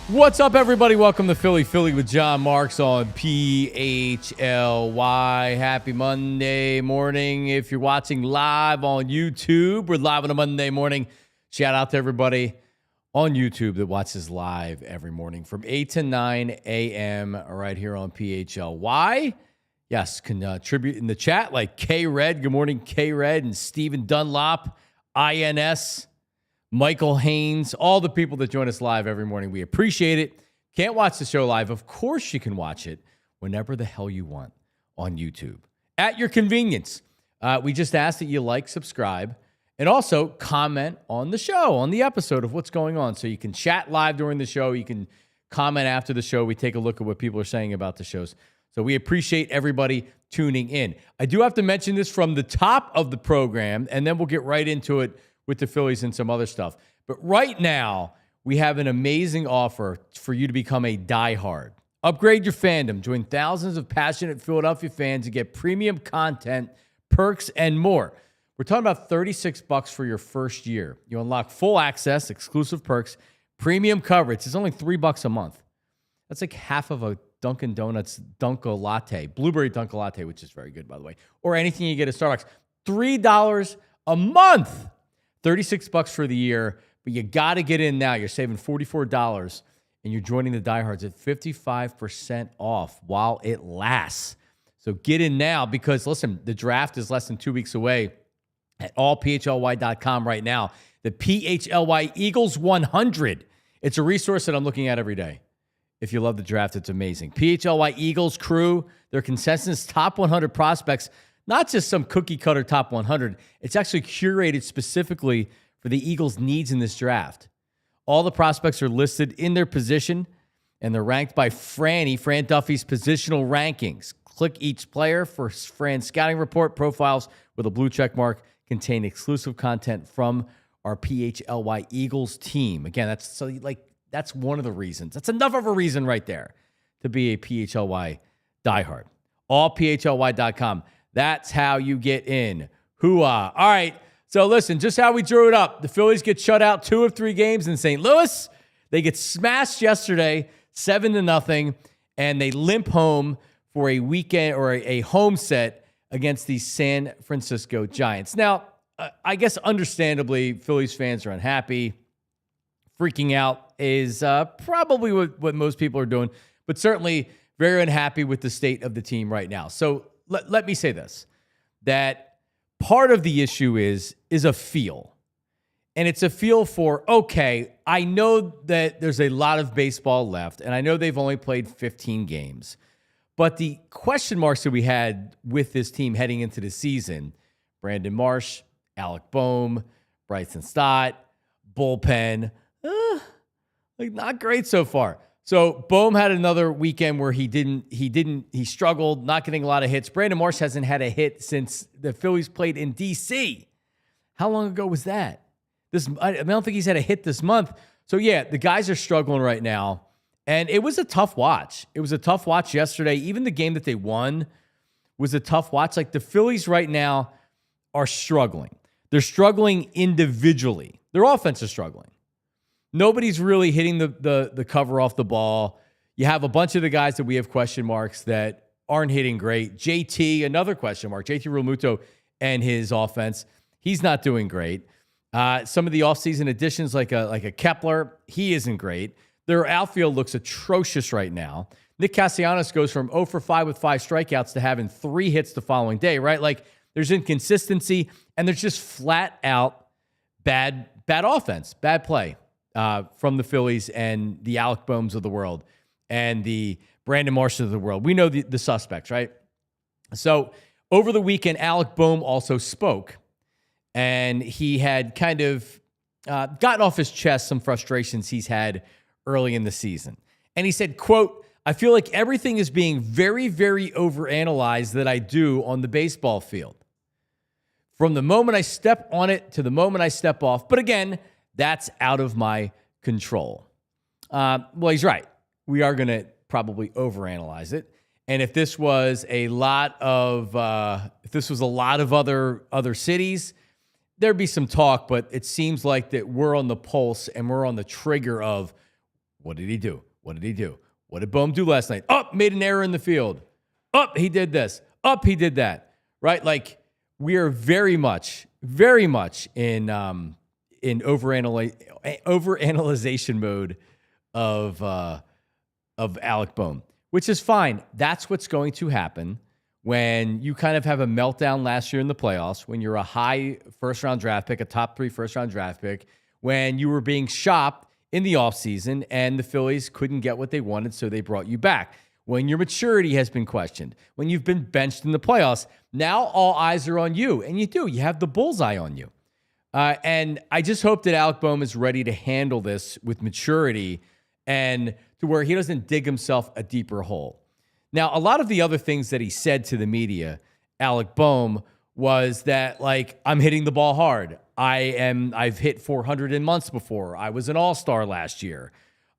What's up, everybody? Welcome to Philly with John Marks on PHLY. Happy Monday morning. If you're watching live on YouTube, we're live on a Monday morning. Shout out to everybody on YouTube that watches live every morning from 8 to 9 a.m. right here on PHLY. Yes, contribute in the chat like K-Red. Good morning, K-Red, and Steven Dunlop, INS. Michael Haynes, all the people that join us live every morning. We appreciate it. Can't watch the show live. Of course you can watch it whenever the hell you want on YouTube. At your convenience. We just ask that you like, subscribe, and also comment on the show, on the episode of what's going on. So you can chat live during the show. You can comment after the show. We take a look at what people are saying about the shows. So we appreciate everybody tuning in. I do have to mention this from the top of the program, and then we'll get right into it with the Phillies and some other stuff. But right now, we have an amazing offer for you to become a diehard. Upgrade your fandom. Join thousands of passionate Philadelphia fans to get premium content, perks, and more. We're talking about $36 for your first year. You unlock full access, exclusive perks, premium coverage. It's only $3 a month. That's like half of a Dunkin' Donuts Dunko Latte, blueberry Dunko Latte, which is very good, by the way, or anything you get at Starbucks. $3 a month. $36 for the year, but you got to get in now. You're saving $44, and you're joining the diehards at 55% off while it lasts. So get in now because, listen, the draft is less than 2 weeks away at allphly.com right now. The PHLY Eagles 100. It's a resource that I'm looking at every day. If you love the draft, it's amazing. PHLY Eagles crew, their consensus top 100 prospects. Not just some cookie-cutter top 100. It's actually curated specifically for the Eagles' needs in this draft. All the prospects are listed in their position, and they're ranked by Fran Duffy's positional rankings. Click each player for Fran's scouting report. Profiles with a blue check mark contain exclusive content from our PHLY Eagles team. Again, that's one of the reasons. That's enough of a reason right there to be a PHLY diehard. Allphly.com. That's how you get in. Hooah. All right. So listen, just how we drew it up. The Phillies get shut out 2 of 3 games in St. Louis. They get smashed yesterday, 7-0, and they limp home for a weekend or a home set against the San Francisco Giants. Now, I guess understandably, Phillies fans are unhappy. Freaking out is probably what most people are doing, but certainly very unhappy with the state of the team right now. So let me say this, that part of the issue is a feel. And it's a feel for, okay, I know that there's a lot of baseball left, and I know they've only played 15 games. But the question marks that we had with this team heading into the season, Brandon Marsh, Alec Bohm, Bryson Stott, bullpen, not great so far. So Bohm had another weekend where he struggled, not getting a lot of hits. Brandon Marsh hasn't had a hit since the Phillies played in D.C. How long ago was that? I don't think he's had a hit this month. So yeah, the guys are struggling right now. And it was a tough watch. It was a tough watch yesterday. Even the game that they won was a tough watch. Like the Phillies right now are struggling. They're struggling individually. Their offense is struggling. Nobody's really hitting the cover off the ball. You have a bunch of the guys that we have question marks that aren't hitting great. JT, another question mark. JT Realmuto and his offense, he's not doing great. Some of the offseason additions like a Kepler, he isn't great. Their outfield looks atrocious right now. Nick Castellanos goes from 0 for 5 with 5 strikeouts to having 3 hits the following day, right? Like there's inconsistency and there's just flat out bad offense, bad play. From the Phillies and the Alec Bohms of the world and the Brandon Marsh of the world. We know the suspects, right? So over the weekend, Alec Bohm also spoke, and he had kind of gotten off his chest some frustrations he's had early in the season. And he said, quote, "I feel like everything is being very, very overanalyzed that I do on the baseball field. From the moment I step on it to the moment I step off. But again, that's out of my control." Well, he's right. We are going to probably overanalyze it. And if this was a lot of other cities, there'd be some talk. But it seems like that we're on the pulse and we're on the trigger of what did he do? What did he do? What did Bohm do last night? Made an error in the field. He did this. He did that. Right? Like we are very much in overanalyzation mode of Alec Bohm, which is fine. That's what's going to happen when you kind of have a meltdown last year in the playoffs, when you're a high first-round draft pick, a top 3 first-round draft pick, when you were being shopped in the offseason and the Phillies couldn't get what they wanted, so they brought you back. When your maturity has been questioned, when you've been benched in the playoffs, now all eyes are on you, and you have the bullseye on you. And I just hope that Alec Bohm is ready to handle this with maturity and to where he doesn't dig himself a deeper hole. Now, a lot of the other things that he said to the media, Alec Bohm, was that, like, I'm hitting the ball hard. I've hit 400 in months before. I was an all-star last year.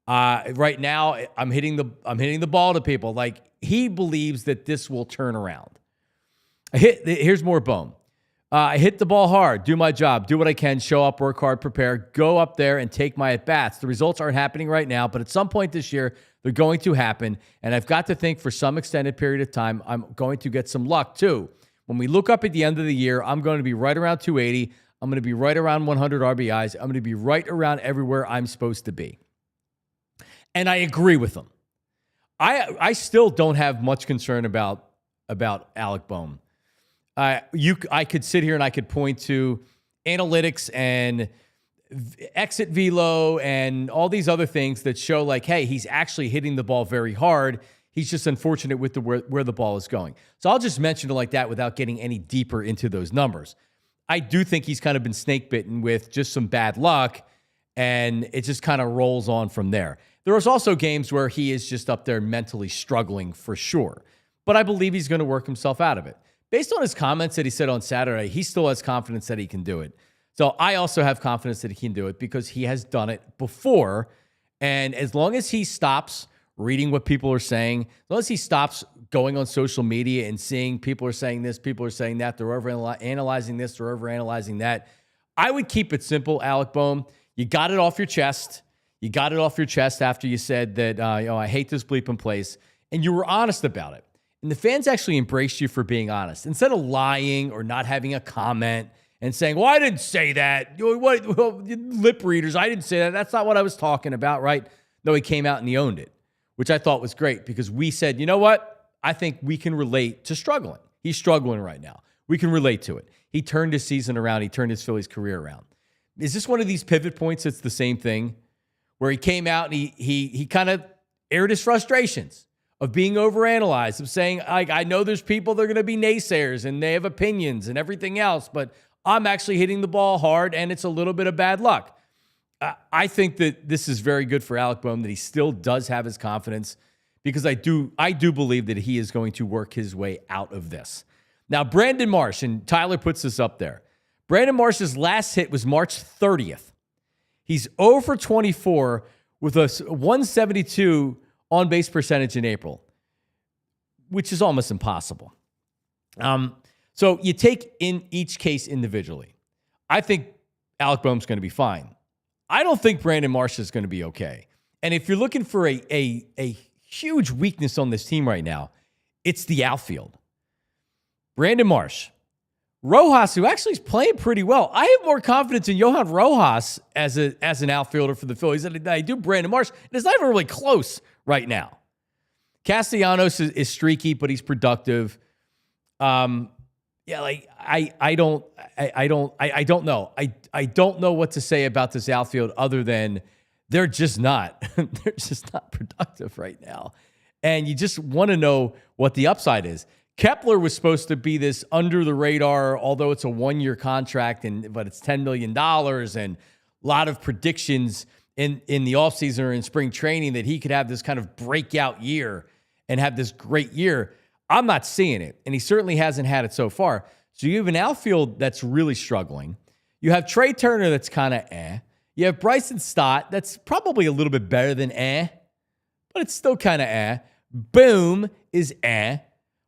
Right now, I'm hitting the ball to people. Like, he believes that this will turn around. Here's more Bohm. I hit the ball hard, do my job, do what I can, show up, work hard, prepare, go up there and take my at-bats. The results aren't happening right now, but at some point this year, they're going to happen, and I've got to think for some extended period of time, I'm going to get some luck too. When we look up at the end of the year, I'm going to be right around 280. I'm going to be right around 100 RBIs. I'm going to be right around everywhere I'm supposed to be. And I agree with him. I still don't have much concern about Alec Bohm. I could sit here and I could point to analytics and exit velo and all these other things that show like, hey, he's actually hitting the ball very hard. He's just unfortunate with where the ball is going. So I'll just mention it like that without getting any deeper into those numbers. I do think he's kind of been snake bitten with just some bad luck, and it just kind of rolls on from there. There was also games where he is just up there mentally struggling for sure, but I believe he's going to work himself out of it. Based on his comments that he said on Saturday, he still has confidence that he can do it. So I also have confidence that he can do it because he has done it before. And as long as he stops reading what people are saying, as long as he stops going on social media and seeing people are saying this, people are saying that, they're overanalyzing this, they're overanalyzing that, I would keep it simple, Alec Bohm. You got it off your chest. You got it off your chest after you said that, I hate this bleeping place. And you were honest about it. And the fans actually embraced you for being honest. Instead of lying or not having a comment and saying, well, I didn't say that. Lip readers, I didn't say that. That's not what I was talking about, right? No, he came out and he owned it, which I thought was great because we said, you know what? I think we can relate to struggling. He's struggling right now. We can relate to it. He turned his season around. He turned his Phillies career around. Is this one of these pivot points that's the same thing where he came out and he kind of aired his frustrations of being overanalyzed, of saying, I know there's people that are going to be naysayers and they have opinions and everything else, but I'm actually hitting the ball hard and it's a little bit of bad luck. I think that this is very good for Alec Bohm, that he still does have his confidence, because I do believe that he is going to work his way out of this. Now, Brandon Marsh, and Tyler puts this up there. Brandon Marsh's last hit was March 30th. He's 0 for 24 with a 172 on-base percentage in April, which is almost impossible. So you take in each case individually. I think Alec Bohm's going to be fine. I don't think Brandon Marsh is going to be okay. And if you're looking for a huge weakness on this team right now, it's the outfield. Brandon Marsh. Rojas, who actually is playing pretty well. I have more confidence in Johan Rojas as an outfielder for the Phillies than I do Brandon Marsh. And it's not even really close right now. Castellanos is streaky, but he's productive. I don't know. I don't know what to say about this outfield other than they're just not productive right now. And you just want to know what the upside is. Kepler was supposed to be this under the radar, although it's a 1-year contract, but it's $10 million and lot of predictions in the offseason or in spring training that he could have this kind of breakout year and have this great year. I'm not seeing it, and he certainly hasn't had it so far. So you have an outfield that's really struggling. You have Trey Turner that's kind of You have Bryson Stott that's probably a little bit better than but it's still kind of Bohm is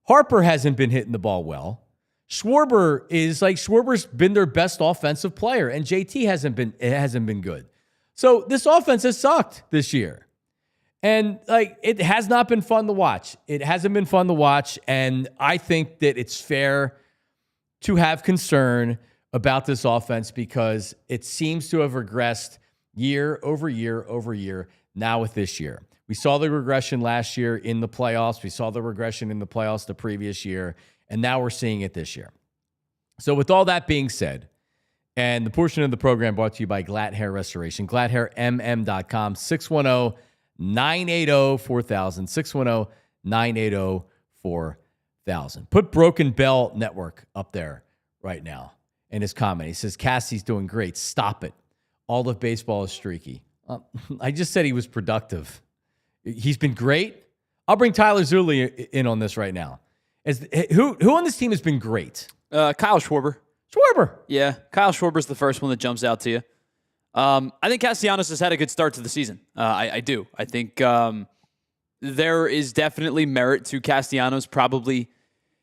Harper hasn't been hitting the ball well. Schwarber's been their best offensive player, and JT hasn't been good. So this offense has sucked this year. And it has not been fun to watch. It hasn't been fun to watch, and I think that it's fair to have concern about this offense because it seems to have regressed year over year over year now with this year. We saw the regression last year in the playoffs. We saw the regression in the playoffs the previous year, and now we're seeing it this year. So with all that being said, and the portion of the program brought to you by GLAT Hair Restoration, GLATHairMM.com, 610-980-4000, 610-980-4000. Put Broken Bell Network up there right now in his comment. He says, Cassie's doing great. Stop it. All of baseball is streaky. I just said he was productive. He's been great. I'll bring Tyler Zulli in on this right now. Who on this team has been great? Kyle Schwarber. Schwarber. Yeah, Kyle Schwarber's the first one that jumps out to you. I think Castellanos has had a good start to the season. I do. I think there is definitely merit to Castellanos probably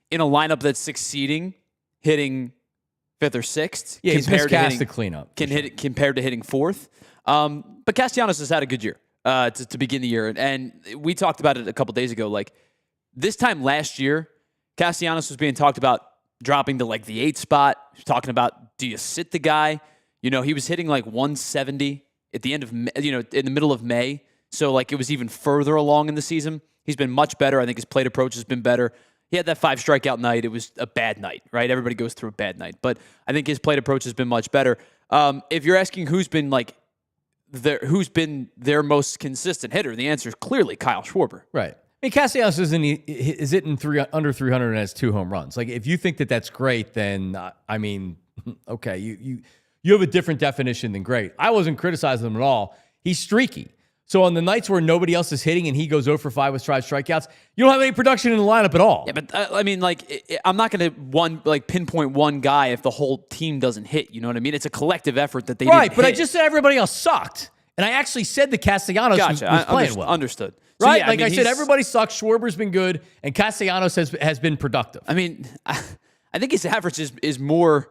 in a lineup that's succeeding, hitting fifth or sixth. Yeah, he's miscast the cleanup. Compared to hitting fourth. But Castellanos has had a good year to begin the year. And we talked about it a couple days ago. Like this time last year, Castellanos was being talked about dropping to the 8th spot. Talking about, do you sit the guy? He was hitting 170 at the end of, in the middle of May. So it was even further along in the season. He's been much better. I think his plate approach has been better. He had that 5 strikeout night. It was a bad night, right? Everybody goes through a bad night. But I think his plate approach has been much better. If you're asking who's been their most consistent hitter, the answer is clearly Kyle Schwarber. Right. I mean, Castellanos is hitting under 300 and has 2 home runs. If you think that that's great, then, okay, you have a different definition than great. I wasn't criticizing him at all. He's streaky. So on the nights where nobody else is hitting and he goes 0 for 5 with 5 strikeouts, you don't have any production in the lineup at all. Yeah, but I'm not going to pinpoint one guy if the whole team doesn't hit. You know what I mean? It's a collective effort that they didn't hit. But I just said everybody else sucked. And I actually said that Castellanos was playing well. Understood. Right? So, yeah, I said, everybody sucks. Schwarber's been good, and Castellanos has been productive. I think his average is more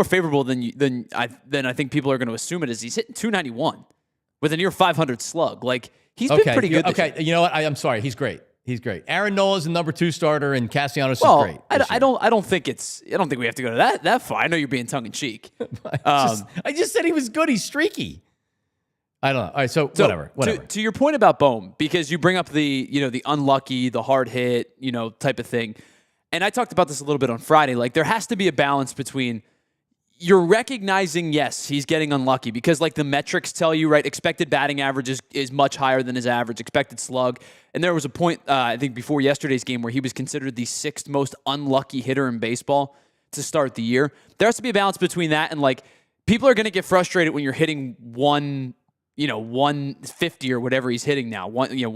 favorable than I think people are going to assume it is. He's hitting 291 with a near 500 slug. He's been pretty good. Okay, you know what? I'm sorry. He's great. He's great. Aaron Nola's the number 2 starter, and Castellanos is great. I don't think we have to go to that far. I know you're being tongue in cheek. I just said he was good. He's streaky. I don't know. All right, so whatever. To your point about Bohm, because you bring up the unlucky, the hard hit, type of thing. And I talked about this a little bit on Friday. There has to be a balance between you're recognizing, yes, he's getting unlucky because the metrics tell you, right, expected batting average is much higher than his average, expected slug. And there was a point, I think before yesterday's game where he was considered the 6th most unlucky hitter in baseball to start the year. There has to be a balance between that and people are going to get frustrated when you're hitting 150 or whatever he's hitting now.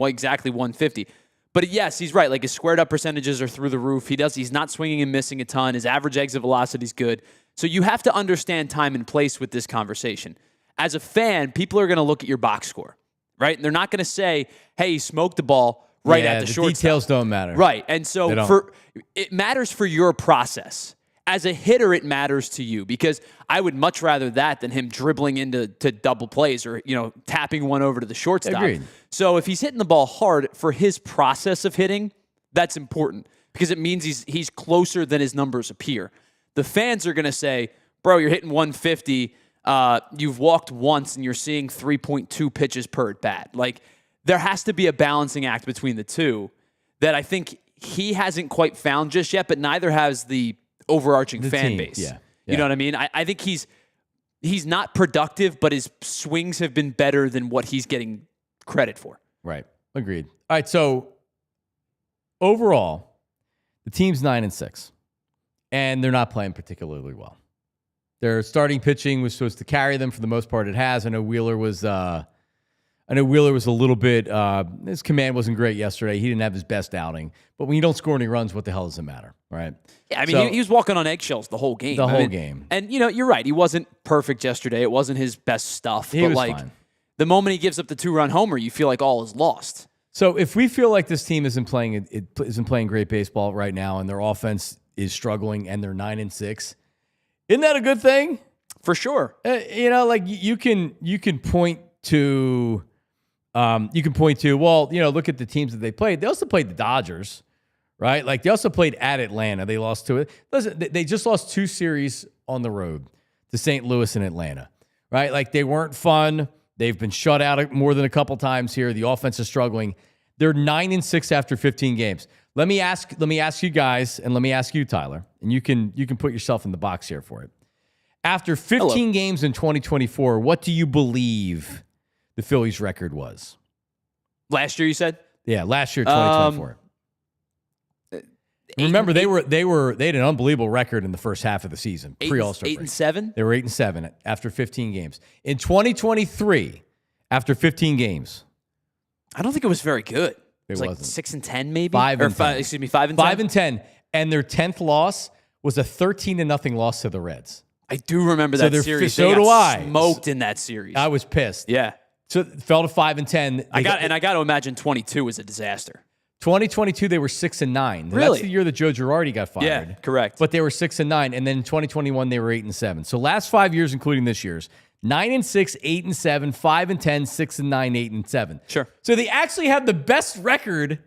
Exactly 150. But yes, he's right. His squared up percentages are through the roof. He's not swinging and missing a ton. His average exit velocity is good. So you have to understand time and place with this conversation. As a fan, people are going to look at your box score, right? And they're not going to say, hey, he smoked the ball at the shortstop. Details don't matter. Right. And so it matters for your process. As a hitter, it matters to you because I would much rather that than him dribbling into double plays or tapping one over to the shortstop. Agreed. So if he's hitting the ball hard for his process of hitting, that's important because it means he's closer than his numbers appear. The fans are going to say, bro, you're hitting 150. You've walked once and you're seeing 3.2 pitches per at bat. There has to be a balancing act between the two that I think he hasn't quite found just yet, but neither has the overarching fan base. Yeah. You know what I mean? I think he's not productive, but his swings have been better than what he's getting credit for. Right. Agreed. All right. So overall, the team's 9-6, and they're not playing particularly well. Their starting pitching was supposed to carry them for the most part. It has. I know Wheeler was a little bit. His command wasn't great yesterday. He didn't have his best outing. But when you don't score any runs, what the hell does it matter, right? Yeah, I mean, he was walking on eggshells the whole game. The whole game. And you're right. He wasn't perfect yesterday. It wasn't his best stuff. He but was like fine. the moment he gives up the 2-run homer, you feel like all is lost. So if we feel like this team isn't playing great baseball right now, and their offense is struggling, and they're 9-6, isn't that a good thing? For sure. Like you can point to, well, look at the teams that they played. They also played the Dodgers, right? Like they also played at Atlanta. They lost to it. Listen, they just lost 2 series on the road to St. Louis and Atlanta, right? Like they weren't fun. They've been shut out more than a couple times here. The offense is struggling. They're 9-6 after 15 games. Let me ask you guys, and let me ask you, Tyler, and you can put yourself in the box here for it. After 15 games in 2024, what do you believe the Phillies' record was? Last year, you said? Yeah, last year, 2024. Remember, they had an unbelievable record in the first half of the season, pre-All-Star break. 8-7? They were 8-7 after 15 games. In 2023, after 15 games, I don't think it was very good. It was like wasn't. 6-10 maybe? 5-10. Excuse me, 5-10? 5-10. And their 10th loss was a 13-0 loss to the Reds. I do remember that series. So do I. Smoked in that series. I was pissed. Yeah. So it fell to 5-10. I got to imagine 22 was a disaster. 2022, they were 6-9. Really? That's the year that Joe Girardi got fired. Yeah, correct. But they were 6-9, and then in 2021 they were 8-7. So last 5 years, including this year's, 9-6, 8-7, 5-10, 6-9, 8-7. Sure. So they actually have the best record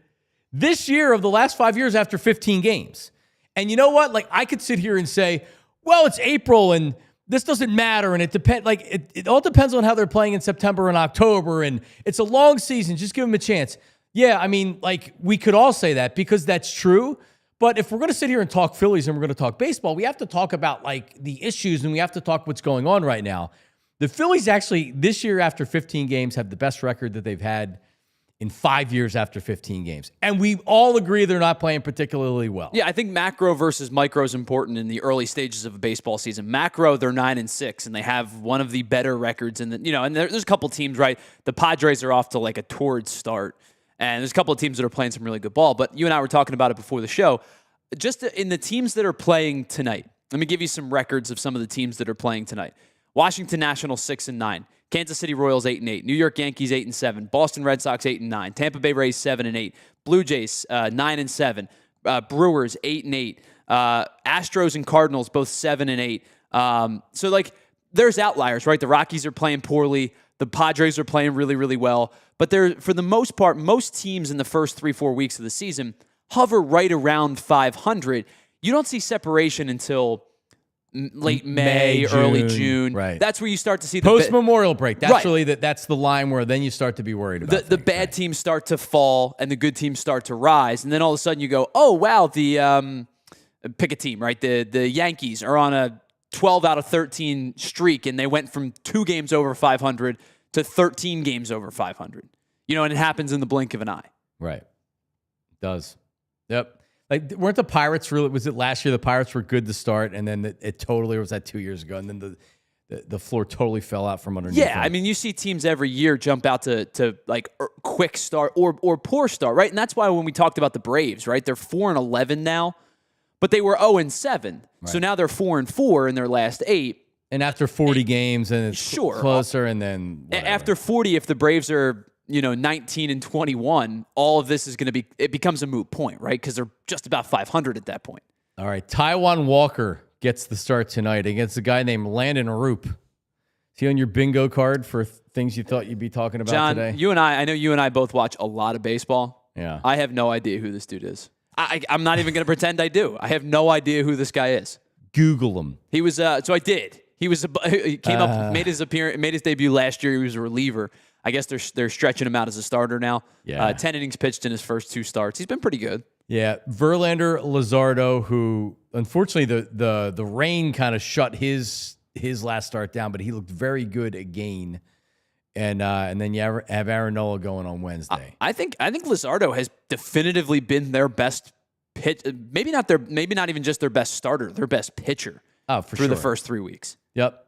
this year of the last 5 years after 15 games. And you know what? Like I could sit here and say, well, it's April and this doesn't matter, and it all depends on how they're playing in September and October, and it's a long season. Just give them a chance. Yeah, I mean, like we could all say that because that's true. But if we're going to sit here and talk Phillies and we're going to talk baseball, we have to talk about like the issues and we have to talk what's going on right now. The Phillies actually this year after 15 games have the best record that they've had in 5 years after 15 games. And we all agree they're not playing particularly well. Yeah, I think macro versus micro is important in the early stages of a baseball season. Macro, they're 9-6, and they have one of the better records. And there's a couple teams, right? The Padres are off to like a torrid start. And there's a couple of teams that are playing some really good ball. But you and I were talking about it before the show. Just in the teams that are playing tonight, let me give you some records of some of the teams that are playing tonight. Washington Nationals 6-9. Kansas City Royals 8-8. New York Yankees 8-7. Boston Red Sox 8-9. Tampa Bay Rays 7-8. Blue Jays 9-7. Brewers 8-8. Astros and Cardinals both 7-8. So like there's outliers, right? The Rockies are playing poorly. The Padres are playing really, really well. But they're, for the most part, most teams in the first 3-4 weeks of the season hover right around 500. You don't see separation until late May, early June. Right. That's where you start to see the post-Memorial break. That's right. really that's the line where then you start to be worried about the bad teams start to fall and the good teams start to rise. And then all of a sudden you go, oh, wow, pick a team, right? The Yankees are on a 12 out of 13 streak, and they went from 2 games over 500 to 13 games over 500. And it happens in the blink of an eye. Right. It does. Yep. Like, weren't the Pirates really, was it last year the Pirates were good to start, and then it totally, or was that 2 years ago, and then the floor totally fell out from underneath Yeah, them. I mean, you see teams every year jump out to like quick start or poor start, right? And that's why when we talked about the Braves, right, they're 4-11 now, but they were 0-7. Right. So now they're 4-4 in their last 8. And after 40 games, and it's closer, and then whatever. After 40, if the Braves are 19-21, all of this is going to be, it becomes a moot point, right? Because they're just about 500 at that point. All right, Taijuan Walker gets the start tonight against a guy named Landon Roop. Is he on your bingo card for things you thought you'd be talking about John, today? I know you and I both watch a lot of baseball. Yeah. I have no idea who this dude is. I'm not even going to pretend I do. I have no idea who this guy is. Google him. He was, so I did. He came up, made his debut last year. He was a reliever. I guess they're stretching him out as a starter now. Yeah. 10 innings pitched in his first 2 starts. He's been pretty good. Yeah. Verlander Lizardo, who unfortunately the rain kind of shut his last start down, but he looked very good again. And then you have Aaron Nola going on Wednesday. I think Lizardo has definitively been their best pitch. Maybe not even just their best starter, their best pitcher. through the first 3 weeks. Yep.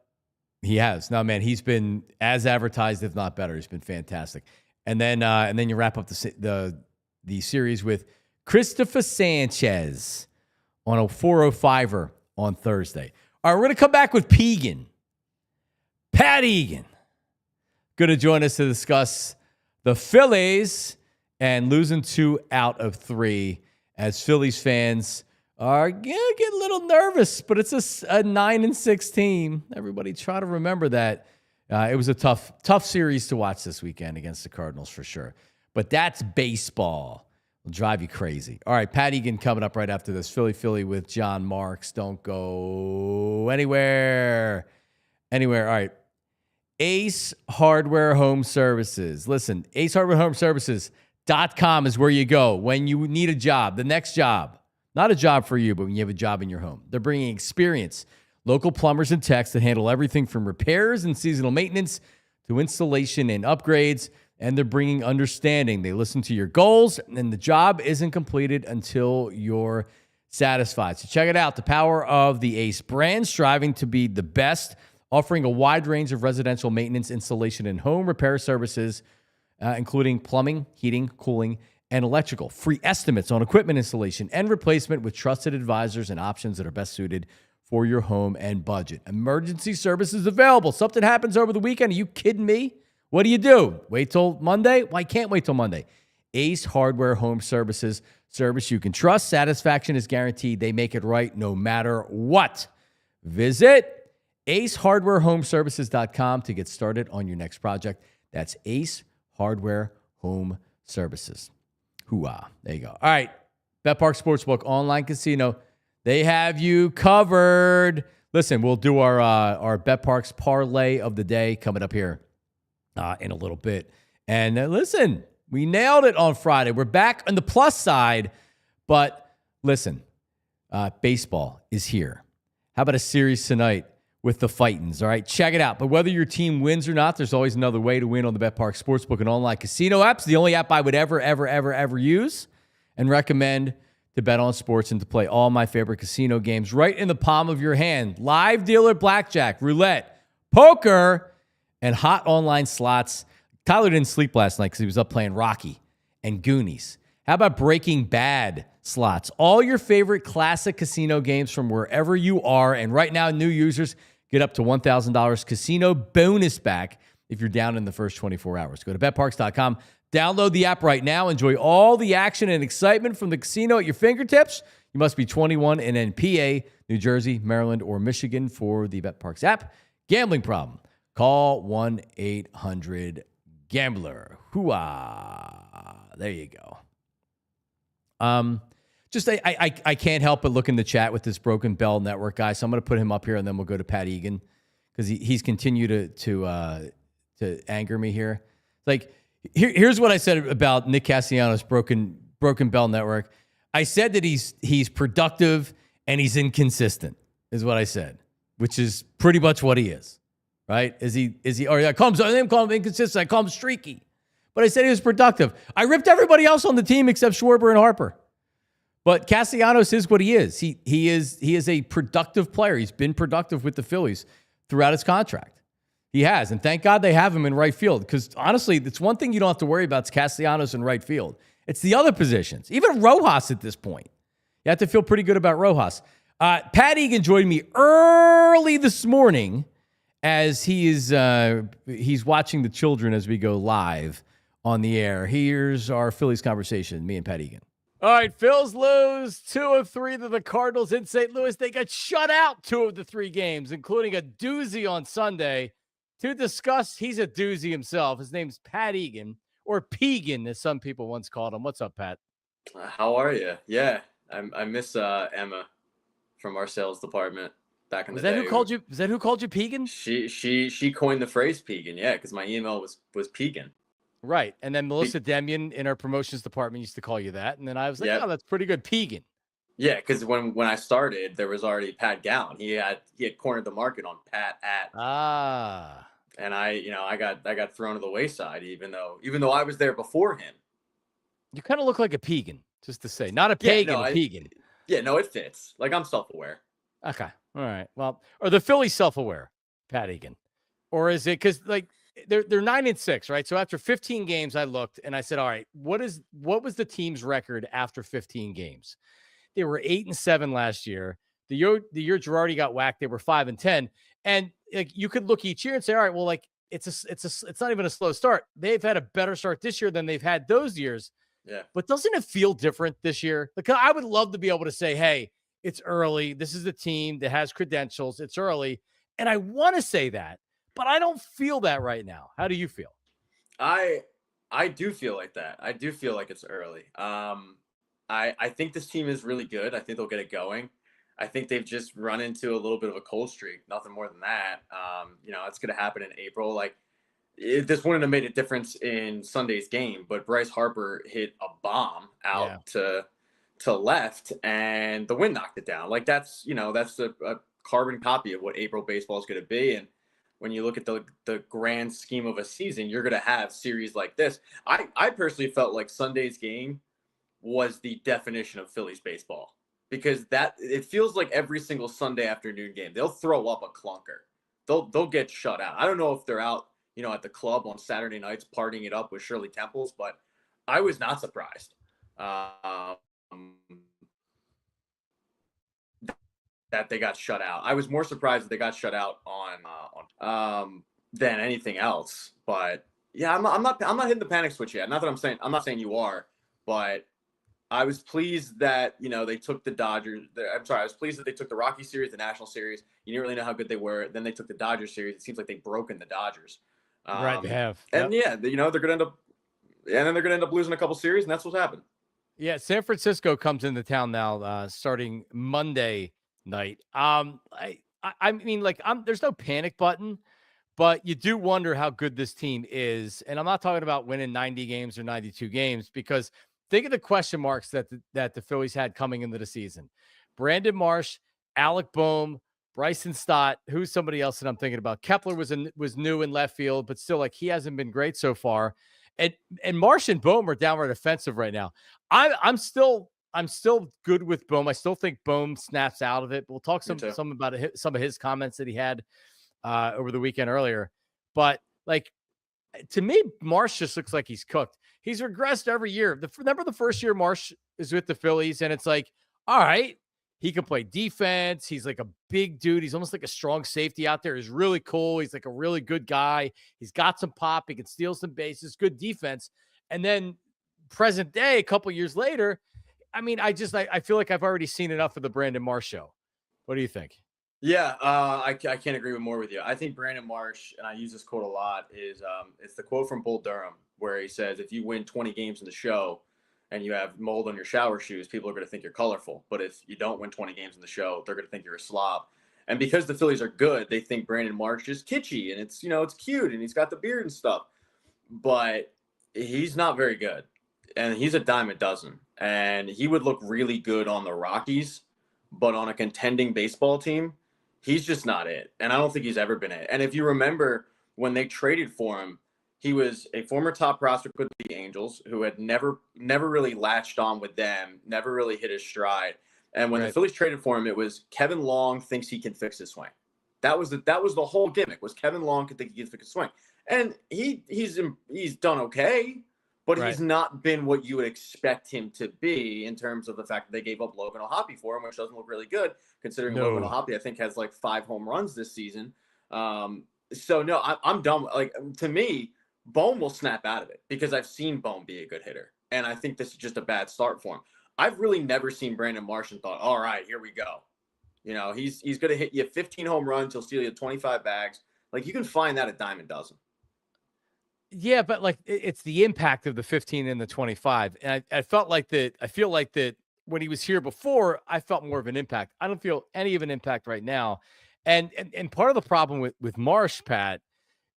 He has. No, man, he's been as advertised, if not better. He's been fantastic. And then you wrap up the series with Cristopher Sanchez on a 405er on Thursday. All right, we're going to come back with Egan. Pat Egan going to join us to discuss the Phillies and losing 2 out of 3 as Phillies fans are getting a little nervous, but it's a 9-6 team. Everybody try to remember that. It was a tough series to watch this weekend against the Cardinals for sure. But that's baseball. It'll drive you crazy. All right, Pat Egan coming up right after this. Philly with John Marks. Don't go anywhere. All right. Ace Hardware Home Services. Listen, acehardwarehomeservices.com is where you go when you need a job, the next job. Not a job for you, but when you have a job in your home. They're bringing experience, local plumbers and techs that handle everything from repairs and seasonal maintenance to installation and upgrades. And they're bringing understanding. They listen to your goals, and the job isn't completed until you're satisfied. So check it out. The power of the Ace brand, striving to be the best, offering a wide range of residential maintenance, installation, and home repair services, including plumbing, heating, cooling, and electrical. Free estimates on equipment installation and replacement with trusted advisors and options that are best suited for your home and budget. Emergency services available. Something happens over the weekend. Are you kidding me? What do? Wait till Monday? Well, I can't wait till Monday. Ace Hardware Home Services. Service you can trust. Satisfaction is guaranteed. They make it right no matter what. Visit acehardwarehomeservices.com to get started on your next project. That's Ace Hardware Home Services. Hooah. There you go. All right. BetParx Sportsbook Online Casino. They have you covered. Listen, we'll do our BetParx Parlay of the day coming up here in a little bit. And listen, we nailed it on Friday. We're back on the plus side. But listen, baseball is here. How about a series tonight with the Fightins? All right, check it out. But whether your team wins or not, there's always another way to win on the BetParx Sportsbook and online casino apps. The only app I would ever use and recommend to bet on sports and to play all my favorite casino games right in the palm of your hand. Live dealer blackjack, roulette, poker, and hot online slots. Tyler didn't sleep last night because he was up playing Rocky and Goonies. How about Breaking Bad slots? All your favorite classic casino games from wherever you are. And right now, new users get up to $1,000 casino bonus back if you're down in the first 24 hours. Go to betparx.com. Download the app right now. Enjoy all the action and excitement from the casino at your fingertips. You must be 21 and in PA, New Jersey, Maryland, or Michigan for the BetParx app. Gambling problem? Call 1-800-GAMBLER. Hooah. There you go. I can't help but look in the chat with this Broken Bell Network guy. So I'm going to put him up here, and then we'll go to Pat Egan because he's continued to anger me here. Like, here's what I said about Nick Castellanos' Broken Bell Network. I said that he's productive and he's inconsistent, is what I said, which is pretty much what he is, right? Is he? Or I call him inconsistent. I call him streaky. But I said he was productive. I ripped everybody else on the team except Schwarber and Harper. But Castellanos is what he is. He is a productive player. He's been productive with the Phillies throughout his contract. He has. And thank God they have him in right field. Because honestly, it's one thing you don't have to worry about is Castellanos in right field. It's the other positions. Even Rojas at this point. You have to feel pretty good about Rojas. Pat Egan joined me early this morning as he's watching the children as we go live on the air. Here's our Phillies conversation, me and Pat Egan. All right, Phils lose 2 of 3 to the Cardinals in St. Louis. They got shut out 2 of the 3 games, including a doozy on Sunday. To discuss, he's a doozy himself. His name's Pat Egan, or Pegan, as some people once called him. What's up, Pat? How are you? Yeah, I miss Emma from our sales department back in the day. Who called you? Was that who called you Pegan? She coined the phrase Pegan. Yeah, because my email was Pegan. Right. And then Melissa Demian in our promotions department used to call you that. And then I was like, oh, that's pretty good. Pegan. Yeah, because when I started, there was already Pat Gowan. He had cornered the market on Pat at. And I got thrown to the wayside, even though I was there before him. You kind of look like a Pegan, just to say. Not a pagan, a Pegan. Yeah, no, it fits. Like, I'm self-aware. Okay. All right. Well, are the Phillies self-aware, Pat Egan? Or is it because like they're 9-6, right? So after 15 games, I looked and I said, all right, what was the team's record after 15 games? They were 8-7 last year. The year Girardi got whacked, they were 5-10. And like you could look each year and say, all right, well, like it's not even a slow start. They've had a better start this year than they've had those years. Yeah. But doesn't it feel different this year? Because I would love to be able to say, hey, it's early. This is a team that has credentials. It's early. And I want to say that, but I don't feel that right now. How do you feel? I do feel like that. I do feel like it's early. I think this team is really good. I think they'll get it going. I think they've just run into a little bit of a cold streak. Nothing more than that. It's going to happen in April. Like this wouldn't have made a difference in Sunday's game, but Bryce Harper hit a bomb out to left, and the wind knocked it down. Like that's a carbon copy of what April baseball is going to be. And when you look at the grand scheme of a season, you're going to have series like this. I personally felt like Sunday's game was the definition of Phillies baseball, because it feels like every single Sunday afternoon game, they'll throw up a clunker. They'll get shut out. I don't know if they're out, at the club on Saturday nights partying it up with Shirley Temples, but I was not surprised that they got shut out. I was more surprised that they got shut out than anything else. But yeah, I'm not hitting the panic switch yet. I'm not saying you are, but I was pleased that, they took the Dodgers. I was pleased that they took the Rocky series, the National series. You didn't really know how good they were. Then they took the Dodgers series. It seems like they've broken the Dodgers. Right, they have. And they're going to end up, and then they're going to end up losing a couple series, and that's what's happened. Yeah, San Francisco comes into town now, starting Monday night. I mean, like, there's no panic button, but you do wonder how good this team is. And I'm not talking about winning 90 games or 92 games, because think of the question marks that the Phillies had coming into the season. Brandon Marsh, Alec Bohm, Bryson Stott, who's somebody else that I'm thinking about. Kepler was new in left field, but still, like, he hasn't been great so far. And Marsh and Bohm are downright offensive right now. I'm still good with Bohm. I still think Bohm snaps out of it. We'll talk some about some of his comments that he had over the weekend earlier. But like, to me, Marsh just looks like he's cooked. He's regressed every year. Remember the first year Marsh is with the Phillies, and it's like, all right, he can play defense. He's like a big dude. He's almost like a strong safety out there. He's really cool. He's like a really good guy. He's got some pop. He can steal some bases, good defense. And then present day, a couple years later, I mean, I feel like I've already seen enough of the Brandon Marsh show. What do you think? Yeah, I can't agree more with you. I think Brandon Marsh, and I use this quote a lot, is it's the quote from Bull Durham, where he says, if you win 20 games in the show and you have mold on your shower shoes, people are going to think you're colorful. But if you don't win 20 games in the show, they're going to think you're a slob. And because the Phillies are good, they think Brandon Marsh is kitschy, and it's cute, and he's got the beard and stuff. But he's not very good, and he's a dime a dozen. And he would look really good on the Rockies, but on a contending baseball team, he's just not it. And I don't think he's ever been it. And if you remember when they traded for him, he was a former top prospect with the Angels who had never really latched on with them, never really hit his stride. And when the Phillies traded for him, it was Kevin Long thinks he can fix his swing. That was the whole gimmick, was Kevin Long could think he can fix his swing. And he's done okay, but he's not been what you would expect him to be in terms of the fact that they gave up Logan O'Hoppe for him, which doesn't look really good considering Logan O'Hoppe, I think, has like 5 home runs this season. So no, I'm done. Like, to me, Bohm will snap out of it because I've seen Bohm be a good hitter. And I think this is just a bad start for him. I've really never seen Brandon Marsh and thought, all right, here we go. He's going to hit you 15 home runs. He'll steal you 25 bags. Like, you can find that a dime a dozen. Yeah, but like, it's the impact of the 15 and the 25. And I feel like that when he was here before, I felt more of an impact. I don't feel any of an impact right now. And part of the problem with Marsh, Pat,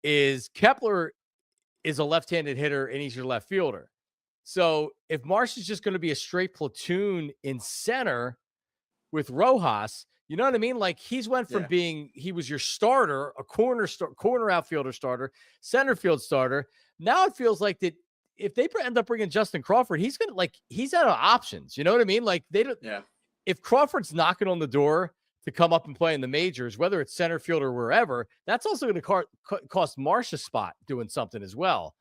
is Kepler is a left-handed hitter and he's your left fielder. So if Marsh is just going to be a straight platoon in center with Rojas, you know what I mean? Like, he's went from he was your starter, a corner outfielder starter, center field starter. Now it feels like that if they end up bringing Justin Crawford, he's out of options. You know what I mean? Like, they don't. Yeah. If Crawford's knocking on the door to come up and play in the majors, whether it's center field or wherever, that's also going to cost Marsh a spot doing something as well.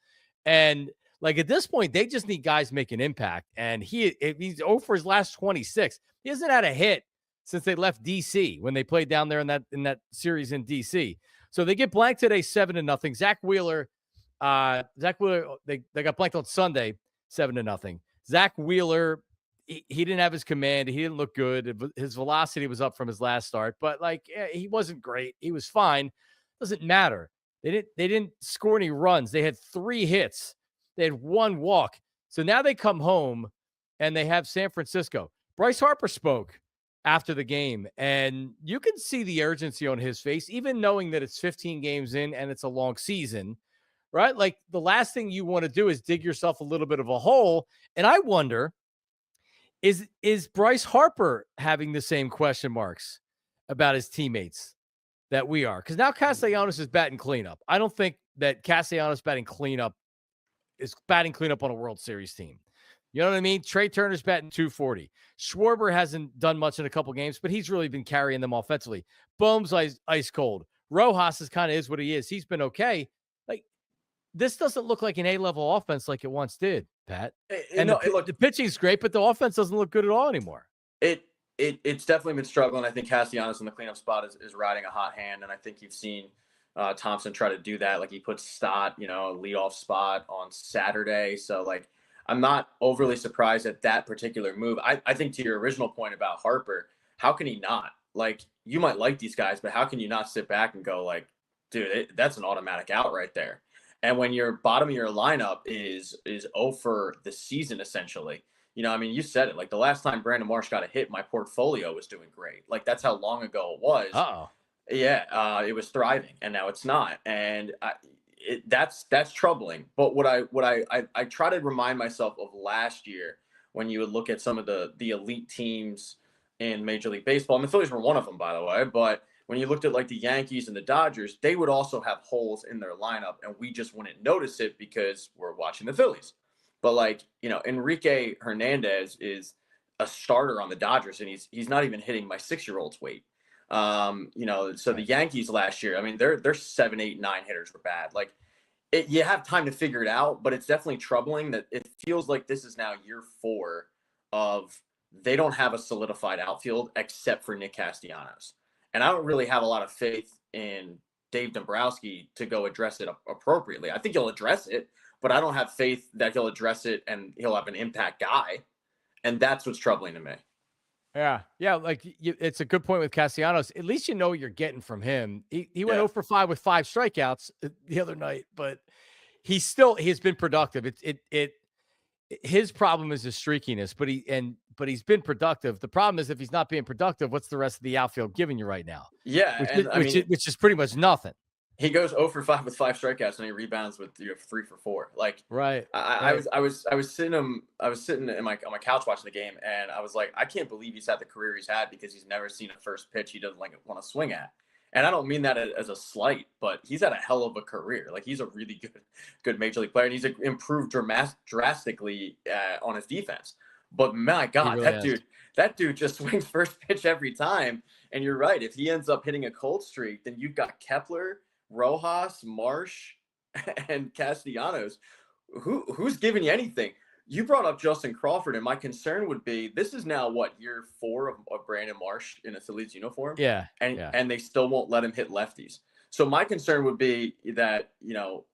And like at this point, they just need guys making impact. And he's 0 for his last 26. He hasn't had a hit since they left DC when they played down there in that series in DC. So they get blanked today 7-0. Zack Wheeler, they got blanked on Sunday 7-0. Zack Wheeler, he didn't have his command. He didn't look good. His velocity was up from his last start, but he wasn't great. He was fine. Doesn't matter. They didn't score any runs. They had 3 hits. They had 1 walk. So now they come home and they have San Francisco. Bryce Harper spoke after the game, and you can see the urgency on his face, even knowing that it's 15 games in and it's a long season, right? Like the last thing you want to do is dig yourself a little bit of a hole. And I wonder, is Bryce Harper having the same question marks about his teammates that we are? Because now Castellanos is batting cleanup. I don't think that Castellanos is batting cleanup on a World Series team. You know what I mean? Trey Turner's batting 240. Schwarber hasn't done much in a couple games, but he's really been carrying them offensively. Bohm's ice cold. Rojas is what he is. He's been okay. Like, this doesn't look like an A-level offense like it once did, Pat. The pitching's great, but the offense doesn't look good at all anymore. It's definitely been struggling. I think Castellanos in the cleanup spot is riding a hot hand, and I think you've seen Thompson try to do that. Like he put Stott, leadoff spot on Saturday. So like, I'm not overly surprised at that particular move. I think to your original point about Harper, how can he not? Like, you might like these guys, but how can you not sit back and go like, dude, that's an automatic out right there. And when your bottom of your lineup is 0 for the season, essentially, you said it, like the last time Brandon Marsh got a hit, my portfolio was doing great. Like that's how long ago it was. Uh-oh. Yeah. It was thriving and now it's not. And that's troubling. But what I try to remind myself of last year when you would look at some of the elite teams in Major League Baseball, and the Phillies were one of them, by the way, but when you looked at like the Yankees and the Dodgers, they would also have holes in their lineup and we just wouldn't notice it because we're watching the Phillies. But like, Enrique Hernandez is a starter on the Dodgers and he's not even hitting my 6-year-old's weight. So the Yankees last year, I mean, their 7, 8, 9 hitters were bad. Like you have time to figure it out, but it's definitely troubling that it feels like this is now year 4 of they don't have a solidified outfield except for Nick Castellanos. And I don't really have a lot of faith in Dave Dombrowski to go address it appropriately. I think he'll address it, but I don't have faith that he'll address it and he'll have an impact guy. And that's what's troubling to me. Yeah. It's a good point with Castellanos. At least you know what you're getting from him. He went 0 for 5 with 5 strikeouts the other night, but he's been productive. His problem is his streakiness, but he's been productive. The problem is if he's not being productive, what's the rest of the outfield giving you right now? Yeah, which is pretty much nothing. He goes 0 for 5 with 5 strikeouts and he rebounds with 3 for 4. Like right. I was sitting on my couch watching the game and I was like, I can't believe he's had the career he's had because he's never seen a first pitch he doesn't want to swing at. And I don't mean that as a slight, but he's had a hell of a career. Like he's a really good major league player and he's improved drastically on his defense. But my God, really that dude just swings first pitch every time. And you're right. If he ends up hitting a cold streak, then you've got Kepler, Rojas, Marsh, and Castellanos. Who's giving you anything? You brought up Justin Crawford, and my concern would be this is now year 4 of Brandon Marsh in a Phillies uniform. Yeah. And they still won't let him hit lefties. So my concern would be that,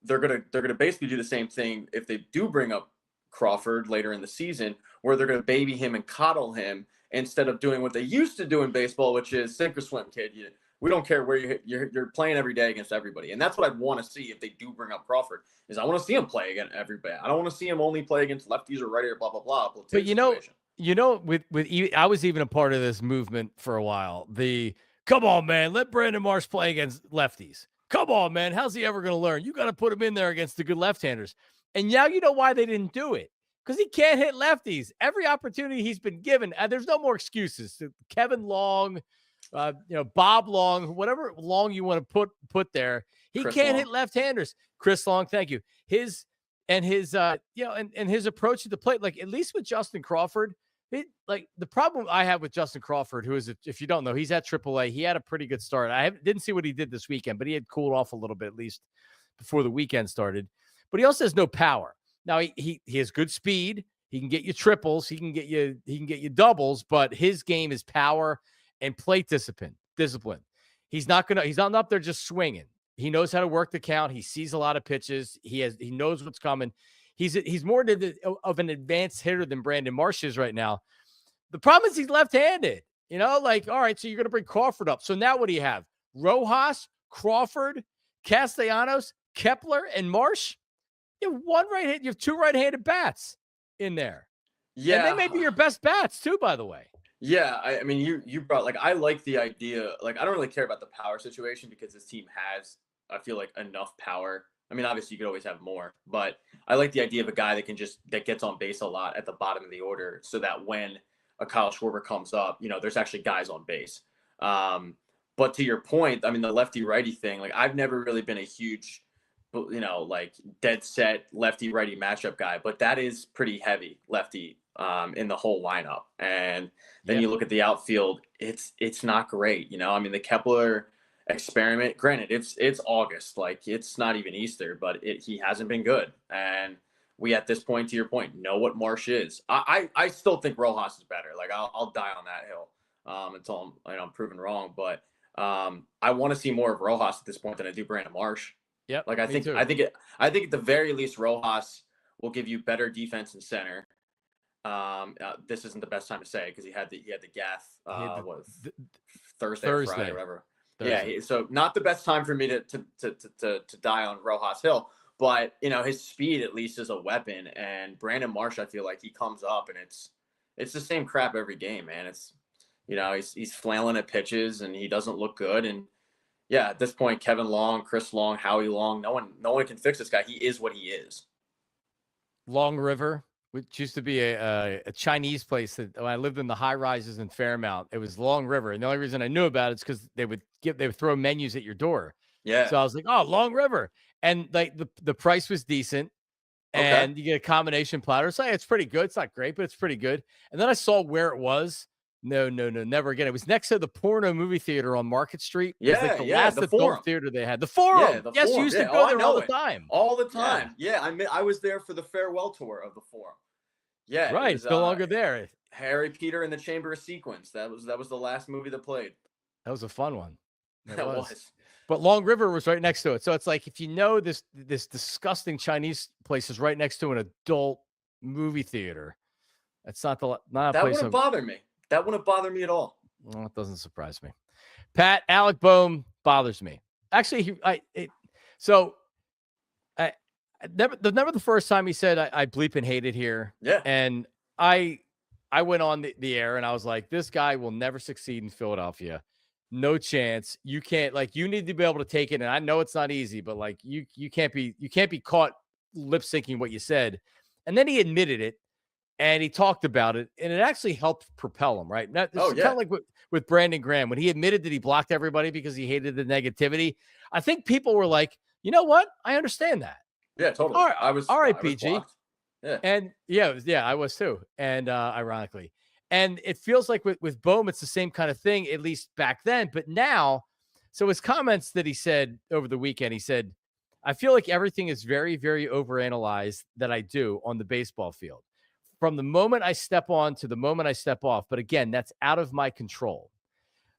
they're gonna basically do the same thing if they do bring up Crawford later in the season, where they're gonna baby him and coddle him instead of doing what they used to do in baseball, which is sink or swim, kid. We don't care where you're playing every day against everybody. And that's what I'd want to see if they do bring up Crawford is I want to see him play against everybody. I don't want to see him only play against lefties or righty or blah, blah, blah. But with I was even a part of this movement for a while. Come on, man, let Brandon Marsh play against lefties. Come on, man. How's he ever going to learn? You got to put him in there against the good left-handers. And now you know why they didn't do it. Because he can't hit lefties. Every opportunity he's been given, there's no more excuses. Kevin Long, Bob Long, whatever Long you want to put there, he can't hit left-handers. Chris Long, thank you. His approach to the plate, like at least with Justin Crawford, Like the problem I have with Justin Crawford, who is, if you don't know, he's at AAA. He had a pretty good start. Didn't see what he did this weekend, but he had cooled off a little bit, at least before the weekend started. But he also has no power. Now he has good speed. He can get you triples. He can get you doubles. But his game is power and plate discipline. He's not up there just swinging. He knows how to work the count. He sees a lot of pitches. He knows what's coming. He's more of an advanced hitter than Brandon Marsh is right now. The problem is he's left-handed. All right, so you're going to bring Crawford up. So now what do you have? Rojas, Crawford, Castellanos, Kepler, and Marsh? You have two right-handed bats in there. Yeah. And they may be your best bats too, by the way. Yeah, I mean, you brought, I like the idea. I don't really care about the power situation because this team has, I feel like, enough power. I mean, obviously you could always have more, but I like the idea of a guy that gets on base a lot at the bottom of the order, so that when a Kyle Schwarber comes up, there's actually guys on base. But to your point, I mean, the lefty righty thing, I've never really been a huge, dead set lefty righty matchup guy, but that is pretty heavy lefty in the whole lineup. And then you look at the outfield, it's not great. I mean, the Kepler experiment, granted, it's August, it's not even Easter, but he hasn't been good. And we, at this point, to your point, know what Marsh is. I still think Rojas is better. I'll die on that hill until I'm proven wrong. But I want to see more of Rojas at this point than I do Brandon Marsh. Yeah, I think at the very least Rojas will give you better defense in center. This isn't the best time to say because he had the gaff Thursday or Friday or whatever. Thursday. Yeah, so not the best time for me to die on Rojas Hill, but his speed at least is a weapon. And Brandon Marsh, I feel like he comes up and it's the same crap every game, man. It's he's flailing at pitches and he doesn't look good. And yeah, at this point, Kevin Long, Chris Long, Howie Long, no one can fix this guy. He is what he is. Long River, which used to be a Chinese place that when I lived in the high rises in Fairmount, it was Long River. And the only reason I knew about it is because they would throw menus at your door. Yeah. So I was like, oh, Long River. And the price was decent. And you get a combination platter. So it's pretty good. It's not great, but it's pretty good. And then I saw where it was. No, never again. It was next to the porno movie theater on Market Street. Yeah, the last adult theater they had. The Forum. Yeah, you used to go there all the time. All the time. Yeah, I was there for the farewell tour of the Forum. Yeah, right. It's no longer there. Harry Peter and the Chamber of Sequence. That was the last movie that played. That was a fun one. That was. But Long River was right next to it. So it's like if you know this disgusting Chinese place is right next to an adult movie theater, it's not a that place. Wouldn't bother me. That wouldn't bother me at all. Well, it doesn't surprise me. Pat, Alec Bohm bothers me. Actually, never the first time he said I bleep and hate it here. Yeah. And I went on the air and I was like, this guy will never succeed in Philadelphia. No chance. You can't, you need to be able to take it. And I know it's not easy, but you can't be caught lip syncing what you said. And then he admitted it. And he talked about it, and it actually helped propel him, right? Kind of like with Brandon Graham. When he admitted that he blocked everybody because he hated the negativity, I think people were like, you know what? I understand that. Yeah, totally. All right, PG. Yeah. And I was too. And ironically. And it feels like with Bohm, it's the same kind of thing, at least back then. But now, so his comments that he said over the weekend, he said, I feel like everything is very, very overanalyzed that I do on the baseball field. From the moment I step on to the moment I step off. But again, that's out of my control.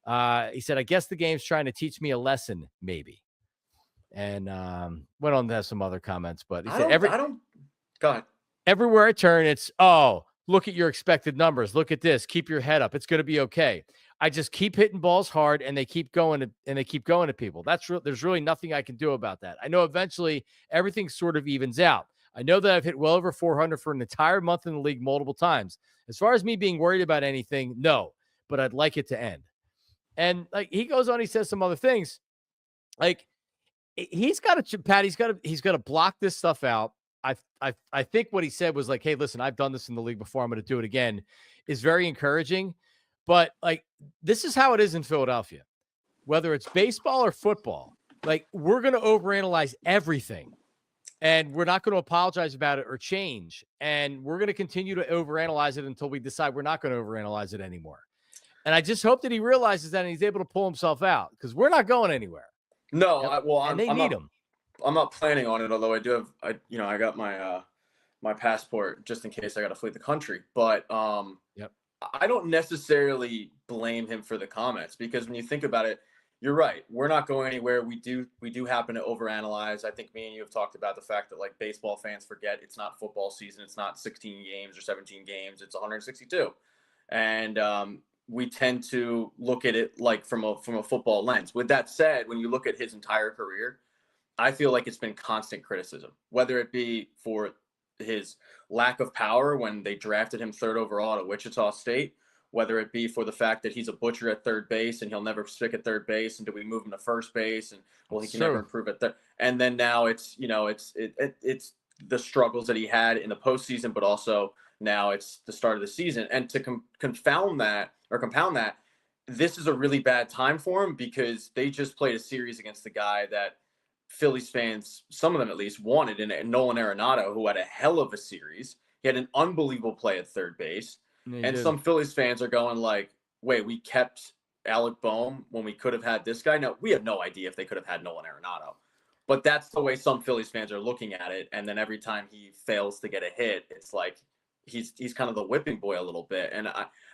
He said, I guess the game's trying to teach me a lesson, maybe. And went on to have some other comments. But he said, go ahead. Everywhere I turn, it's, look at your expected numbers. Look at this. Keep your head up. It's going to be okay. I just keep hitting balls hard and they keep going to people. There's really nothing I can do about that. I know eventually everything sort of evens out. I know that I've hit well over 400 for an entire month in the league multiple times. As far as me being worried about anything, no, but I'd like it to end. And he goes on, he says some other things. He's got to block this stuff out. I think what he said was hey, listen, I've done this in the league before. I'm going to do it again, is very encouraging. But this is how it is in Philadelphia, whether it's baseball or football. We're going to overanalyze everything. And we're not going to apologize about it or change. And we're going to continue to overanalyze it until we decide we're not going to overanalyze it anymore. And I just hope that he realizes that and he's able to pull himself out because we're not going anywhere. No, they need him. I'm not planning on it, although I do have, I got my my passport just in case I got to flee the country. But I don't necessarily blame him for the comments because when you think about it, you're right. We're not going anywhere. We do happen to overanalyze. I think me and you have talked about the fact that like baseball fans forget it's not football season. It's not 16 games or 17 games. It's 162. And we tend to look at it like from a football lens. With that said, when you look at his entire career, I feel like it's been constant criticism, whether it be for his lack of power when they drafted him 3rd overall at Wichita State, whether it be for the fact that he's a butcher at third base and he'll never stick at third base, and do we move him to first base, and well, he can never improve at third. And then now it's it's the struggles that he had in the postseason, but also now it's the start of the season. And to compound that, this is a really bad time for him because they just played a series against the guy that Phillies fans, some of them at least, wanted, in Nolan Arenado, who had a hell of a series. He had an unbelievable play at third base. And some Phillies fans are going like, wait, we kept Alec Bohm when we could have had this guy? No, we have no idea if they could have had Nolan Arenado. But that's the way some Phillies fans are looking at it. And then every time he fails to get a hit, it's like he's kind of the whipping boy a little bit. And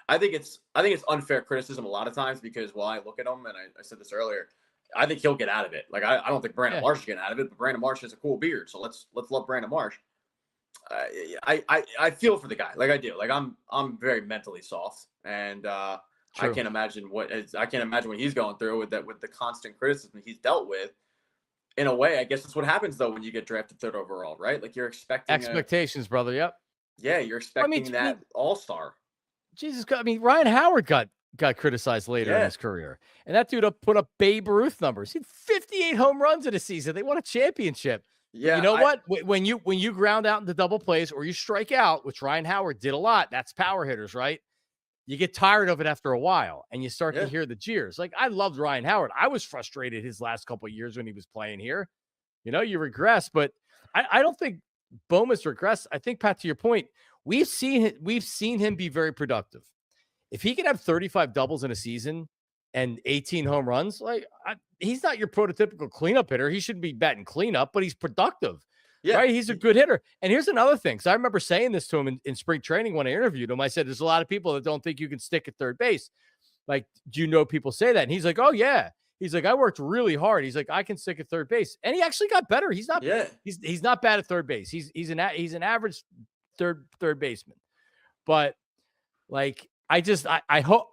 I think it's unfair criticism a lot of times because while I look at him, and I said this earlier, I think he'll get out of it. Like I don't think Brandon Marsh is getting out of it, but Brandon Marsh has a cool beard, so let's love Brandon Marsh. I feel for the guy, like I do. Like I'm very mentally soft, and I can't imagine what he's going through with the constant criticism he's dealt with. In a way, I guess that's what happens though when you get drafted 3rd overall, right? Like you're expecting expectations, brother. Yep. Yeah, you're expecting that all-star. Jesus, I mean, Ryan Howard got criticized later in his career. And that dude put up Babe Ruth numbers. He had 58 home runs in a season. They won a championship. Yeah. You know what? When you ground out into double plays or you strike out, which Ryan Howard did a lot, that's power hitters, right? You get tired of it after a while and you start to hear the jeers. Like I loved Ryan Howard. I was frustrated his last couple of years when he was playing here. You know, you regress, but I don't think Bohm has regressed. I think, Pat, to your point, we've seen him be very productive. If he can have 35 doubles in a season and 18 home runs, he's not your prototypical cleanup hitter. He shouldn't be batting cleanup, but he's productive. Yeah. Right? He's a good hitter. And here's another thing. So I remember saying this to him in spring training when I interviewed him. I said, there's a lot of people that don't think you can stick at third base. Like, do you know people say that? And he's like, oh, yeah. He's like, I worked really hard. He's like, I can stick at third base. And he actually got better. He's not he's not bad at third base. He's an average third baseman. But like I hope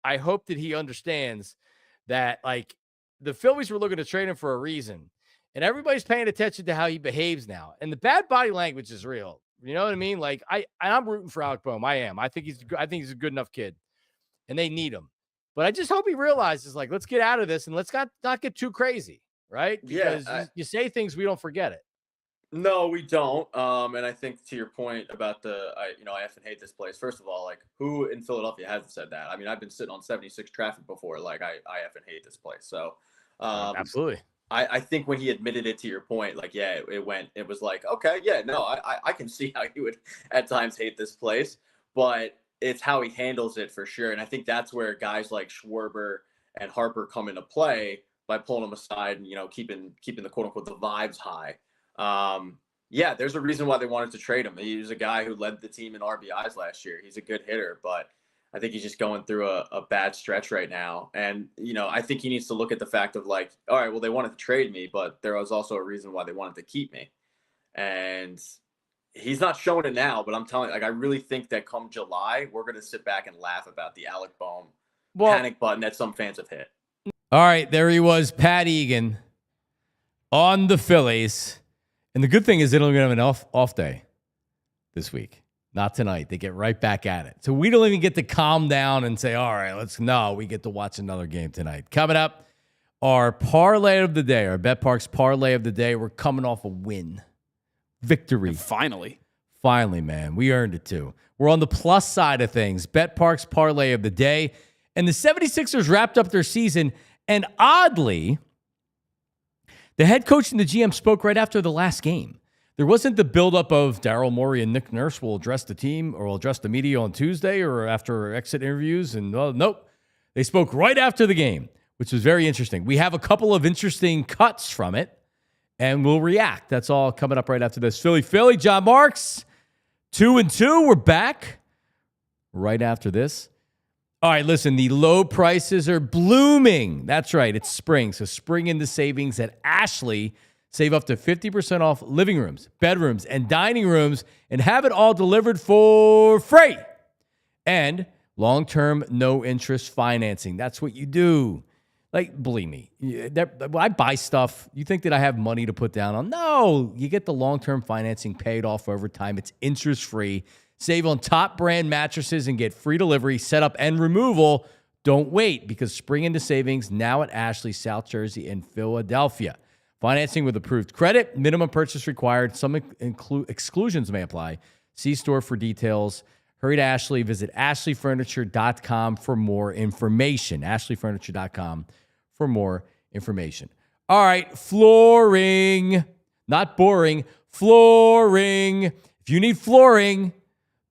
that he understands that like the Phillies were looking to trade him for a reason. And everybody's paying attention to how he behaves now. And the bad body language is real. You know what I mean? Like I'm rooting for Alec Bohm. I am. I think he's a good enough kid. And they need him. But I just hope he realizes, like, let's get out of this and let's not get too crazy, right? Because you say things, we don't forget it. No, we don't. And I think to your point about I effing hate this place. First of all, like, who in Philadelphia hasn't said that? I mean, I've been sitting on 76 traffic before. Like, I effing hate this place. So, absolutely. I think when he admitted it, to your point, like, it was like, okay, yeah, no, I can see how you would at times hate this place, but it's how he handles it for sure. And I think that's where guys like Schwarber and Harper come into play by pulling them aside and, keeping the quote unquote the vibes high. There's a reason why they wanted to trade him. He was a guy who led the team in RBIs last year. He's a good hitter, but I think he's just going through a bad stretch right now. And, I think he needs to look at the fact of like, all right, well, they wanted to trade me, but there was also a reason why they wanted to keep me. And he's not showing it now, but I'm telling you, like, I really think that come July, we're going to sit back and laugh about the Alec Bohm panic button that some fans have hit. All right, there he was, Pat Egan on the Phillies. And the good thing is they don't even have an off day this week. Not tonight. They get right back at it. So we don't even get to calm down and say, all right, we get to watch another game tonight. Coming up, our parlay of the day, our BetParx Parlay of the day. We're coming off a win. Victory. And finally, man. We earned it too. We're on the plus side of things. BetParx Parlay of the day. And the 76ers wrapped up their season. And oddly, The head coach and the GM spoke right after the last game. There wasn't the buildup of Daryl Morey and Nick Nurse will address the team or will address the media on Tuesday or after exit interviews. And nope, they spoke right after the game, which was very interesting. We have a couple of interesting cuts from it, and we'll react. That's all coming up right after this. Philly, John Marks, 2-2. We're back right after this. All right, listen, the low prices are blooming. That's right, it's spring. So spring into savings at Ashley. Save up to 50% off living rooms, bedrooms, and dining rooms, and have it all delivered for free. And long-term, no-interest financing. That's what you do. Like, believe me, I buy stuff. You think that I have money to put down on? No, you get the long-term financing paid off over time. It's interest-free. Save on top brand mattresses and get free delivery, setup, and removal. Don't wait, because spring into savings now at Ashley, South Jersey, and Philadelphia. Financing with approved credit, minimum purchase required. Some exclusions may apply. See store for details. Hurry to Ashley. Visit ashleyfurniture.com for more information. ashleyfurniture.com for more information. All right, flooring. Not boring. Flooring. If you need flooring,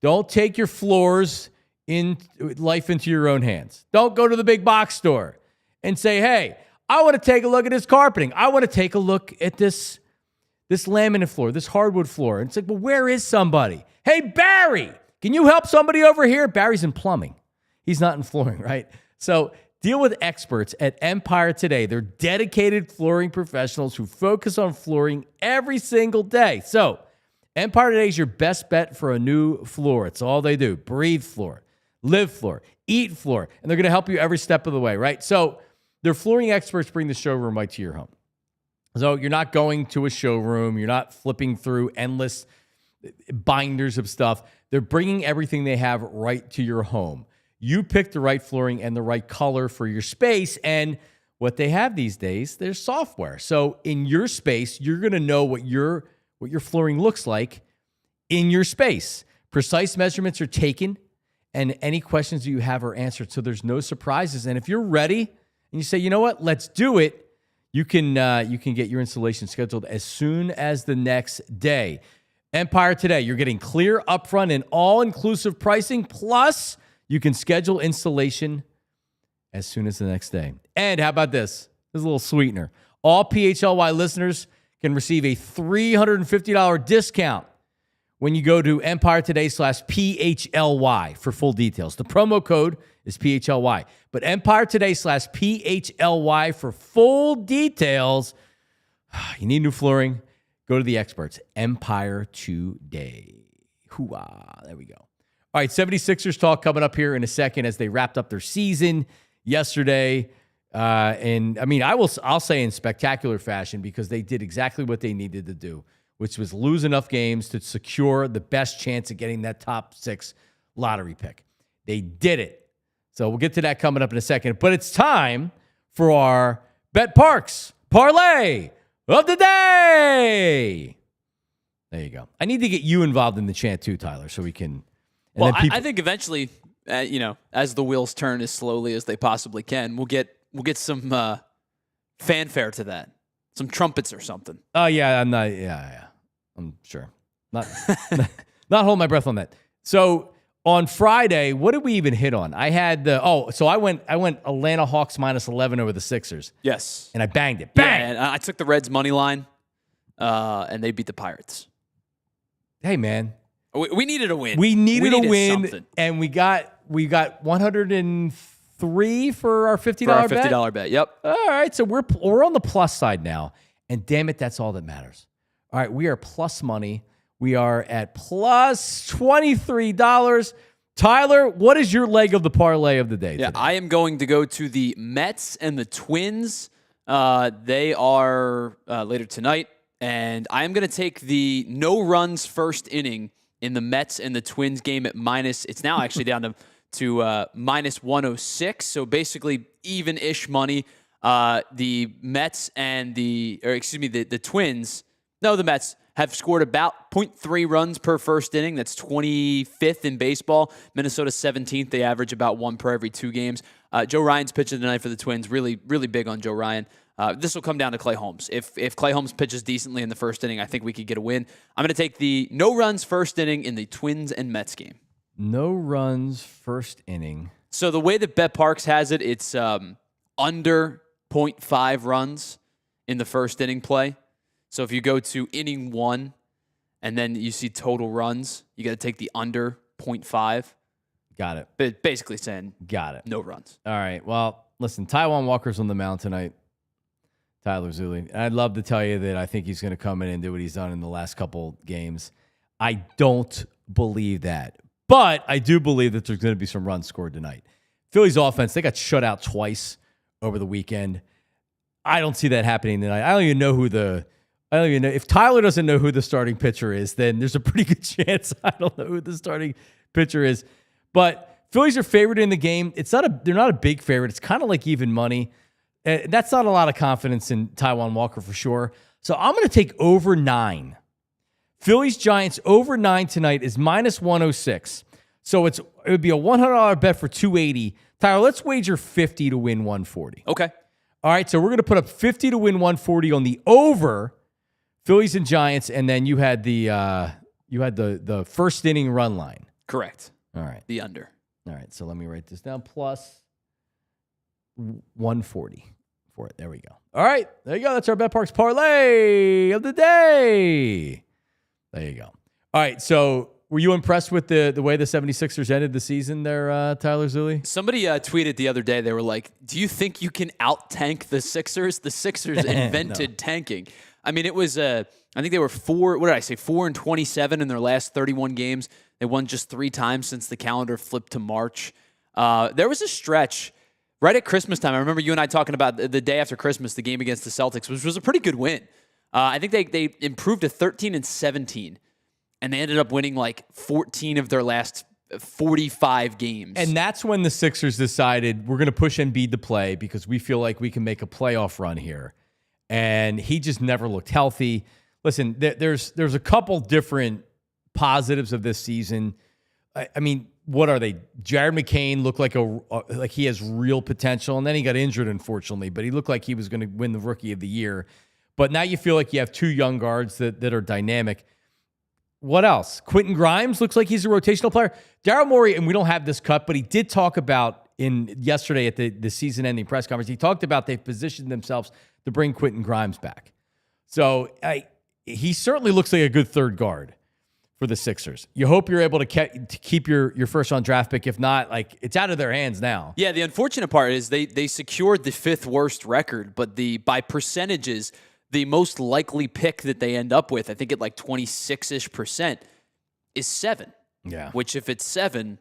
don't take your floors in life into your own hands. Don't go to the big box store and say, hey, I want to take a look at this carpeting. I want to take a look at this laminate floor, this hardwood floor. And it's like, well, where is somebody? Hey, Barry, can you help somebody over here? Barry's in plumbing. He's not in flooring, right? So deal with experts at Empire Today. They're dedicated flooring professionals who focus on flooring every single day. So Empire Today is your best bet for a new floor. It's all they do. Breathe floor, live floor, eat floor. And they're going to help you every step of the way, right? So their flooring experts bring the showroom right to your home. So you're not going to a showroom. You're not flipping through endless binders of stuff. They're bringing everything they have right to your home. You pick the right flooring and the right color for your space. And what they have these days, there's software. So in your space, you're going to know what your flooring looks like in your space. Precise measurements are taken, and any questions that you have are answered, so there's no surprises. And if you're ready and you say, you know what, let's do it, you can get your installation scheduled as soon as the next day. Empire Today, you're getting clear, upfront, and all-inclusive pricing, plus you can schedule installation as soon as the next day. And how about this? This is a little sweetener. All PHLY listeners can receive a $350 discount when you go to EmpireToday/PHLY for full details. The promo code is PHLY. But EmpireToday/PHLY for full details. You need new flooring? Go to the experts. Empire Today. Hoo-ah. There we go. All right, 76ers talk coming up here in a second as they wrapped up their season yesterday. And I mean, I'll say in spectacular fashion, because they did exactly what they needed to do, which was lose enough games to secure the best chance of getting that top 6 lottery pick. They did it. So we'll get to that coming up in a second. But it's time for our BetParx Parlay of the day. There you go. I need to get you involved in the chant too, Tyler, so we can. Well, I think eventually, as the wheels turn as slowly as they possibly can, we'll get some fanfare to that, some trumpets or something. Oh yeah, I'm sure. Not holding my breath on that. So on Friday, what did we even hit on? I had I went Atlanta Hawks -11 over the Sixers. Yes, and I banged it. Bang! Yeah, and I took the Reds money line, and they beat the Pirates. Hey man, we needed a win. We needed a win, something. And we got 103 for our $50 bet. $50 bet. Yep. All right, so we're on the plus side now, and damn it, that's all that matters. All right, we are plus money. We are at plus $23. Tyler, what is your leg of the parlay of the day today? I am going to go to the Mets and the Twins. They are later tonight, and I am going to take the no runs first inning in the Mets and the Twins game at minus. It's now actually down to minus 106. So basically even-ish money. The Mets and the Twins. No, the Mets have scored about 0.3 runs per first inning. That's 25th in baseball. Minnesota 17th. They average about 1 per every 2 games. Joe Ryan's pitching tonight for the Twins. Really, really big on Joe Ryan. This will come down to Clay Holmes. If Clay Holmes pitches decently in the first inning, I think we could get a win. I'm going to take the no runs first inning in the Twins and Mets game. No runs first inning. So the way that BetParx has it, it's under 0.5 runs in the first inning play. So if you go to inning 1 and then you see total runs, you got to take the under 0.5. Got it. But basically saying got it. No runs. All right. Well, listen, Taijuan Walker's on the mound tonight. Tyler Zuli. I'd love to tell you that I think he's going to come in and do what he's done in the last couple games. I don't believe that. But I do believe that there's going to be some runs scored tonight. Phillies offense, they got shut out twice over the weekend. I don't see that happening tonight. I don't even know if Tyler doesn't know who the starting pitcher is, then there's a pretty good chance I don't know who the starting pitcher is. But Phillies are favored in the game. They're not a big favorite. It's kind of like even money. That's not a lot of confidence in Taijuan Walker for sure. So I'm going to take over 9. Phillies Giants over 9 tonight is minus 106. So it would be a $100 bet for 280. Tyler, let's wager 50 to win 140. Okay. All right, so we're going to put up 50 to win 140 on the over Phillies and Giants, and then you had the first inning run line. Correct. All right. The under. All right, so let me write this down. Plus 140 for it. There we go. All right, there you go. That's our BetParx Parlay of the day. There you go. All right, so were you impressed with the way the 76ers ended the season there, Tyler Zuli? Somebody tweeted the other day, they were like, do you think you can out-tank the Sixers? The Sixers invented tanking. I mean, it was, I think they were 4-27 in their last 31 games. They won just 3 times since the calendar flipped to March. There was a stretch right at Christmas time. I remember you and I talking about the day after Christmas, the game against the Celtics, which was a pretty good win. I think they improved to 13-17, and they ended up winning like 14 of their last 45 games. And that's when the Sixers decided we're going to push Embiid to play because we feel like we can make a playoff run here. And he just never looked healthy. Listen, there's a couple different positives of this season. I mean, what are they? Jared McCain looked like he has real potential, and then he got injured, unfortunately. But he looked like he was going to win the Rookie of the Year. But now you feel like you have 2 young guards that are dynamic. What else? Quentin Grimes looks like he's a rotational player. Daryl Morey, and we don't have this cut, but he did talk about yesterday at the season-ending press conference, he talked about they've positioned themselves to bring Quentin Grimes back. So he certainly looks like a good third guard for the Sixers. You hope you're able to keep your first-round draft pick. If not, like, it's out of their hands now. Yeah, the unfortunate part is they secured the 5th worst record, but by percentages, the most likely pick that they end up with, I think at like 26-ish%, is 7. Yeah. Which if it's 7,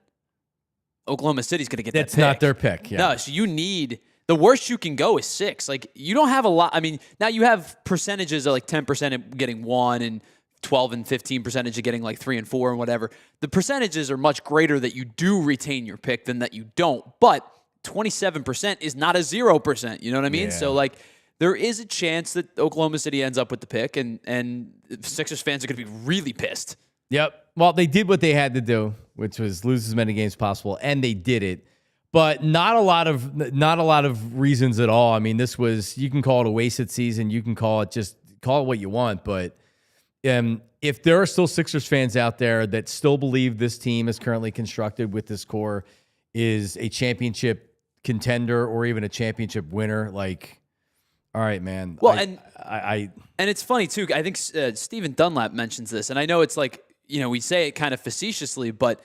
Oklahoma City's going to get that pick. That's not their pick. Yeah. No, so you need... The worst you can go is 6. Like, you don't have a lot. I mean, now you have percentages of like 10% of getting 1 and 12 and 15% of getting like 3 and 4 and whatever. The percentages are much greater that you do retain your pick than that you don't. But 27% is not a 0%. You know what I mean? Yeah. So, like, there is a chance that Oklahoma City ends up with the pick, and Sixers fans are going to be really pissed. Yep. Well, they did what they had to do, which was lose as many games as possible, and they did it. But not a lot of reasons at all. I mean, you can call it a wasted season. You can call it what you want. But if there are still Sixers fans out there that still believe this team is currently constructed with this core is a championship contender or even a championship winner, like, all right, man. Well, and it's funny too. I think Stephen Dunlap mentions this, and I know it's like, we say it kind of facetiously, but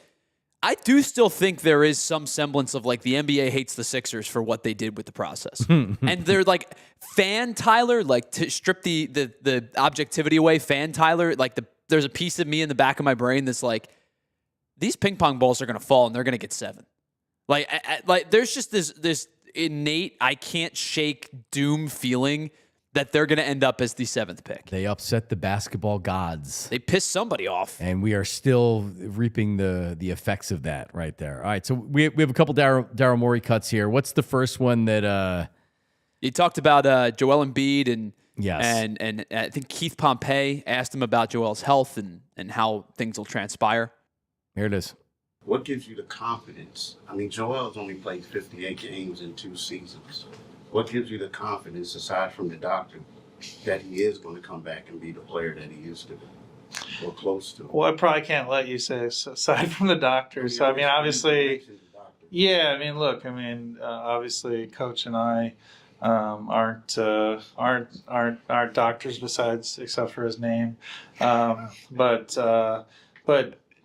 I do still think there is some semblance of like the NBA hates the Sixers for what they did with the process. And they're like, fan Tyler, like, to strip the objectivity away, fan Tyler, like there's a piece of me in the back of my brain that's like, these ping pong balls are going to fall and they're going to get 7. Like there's just this innate, I can't shake doom feeling that they're going to end up as the 7th pick. They upset the basketball gods. They pissed somebody off. And we are still reaping the effects of that right there. All right, so we have a couple Daryl Morey cuts here. What's the first one that... He talked about Joel Embiid and yes. and I think Keith Pompey asked him about Joel's health and how things will transpire. Here it is. What gives you the confidence? I mean, Joel's only played 58 games in 2 seasons. What gives you the confidence, aside from the doctor, that he is going to come back and be the player that he used to be or close to? Well, I probably can't let you say aside from the doctor. So, I mean, obviously, yeah, I mean, look, I mean, obviously, Coach and I aren't doctors besides except for his name, but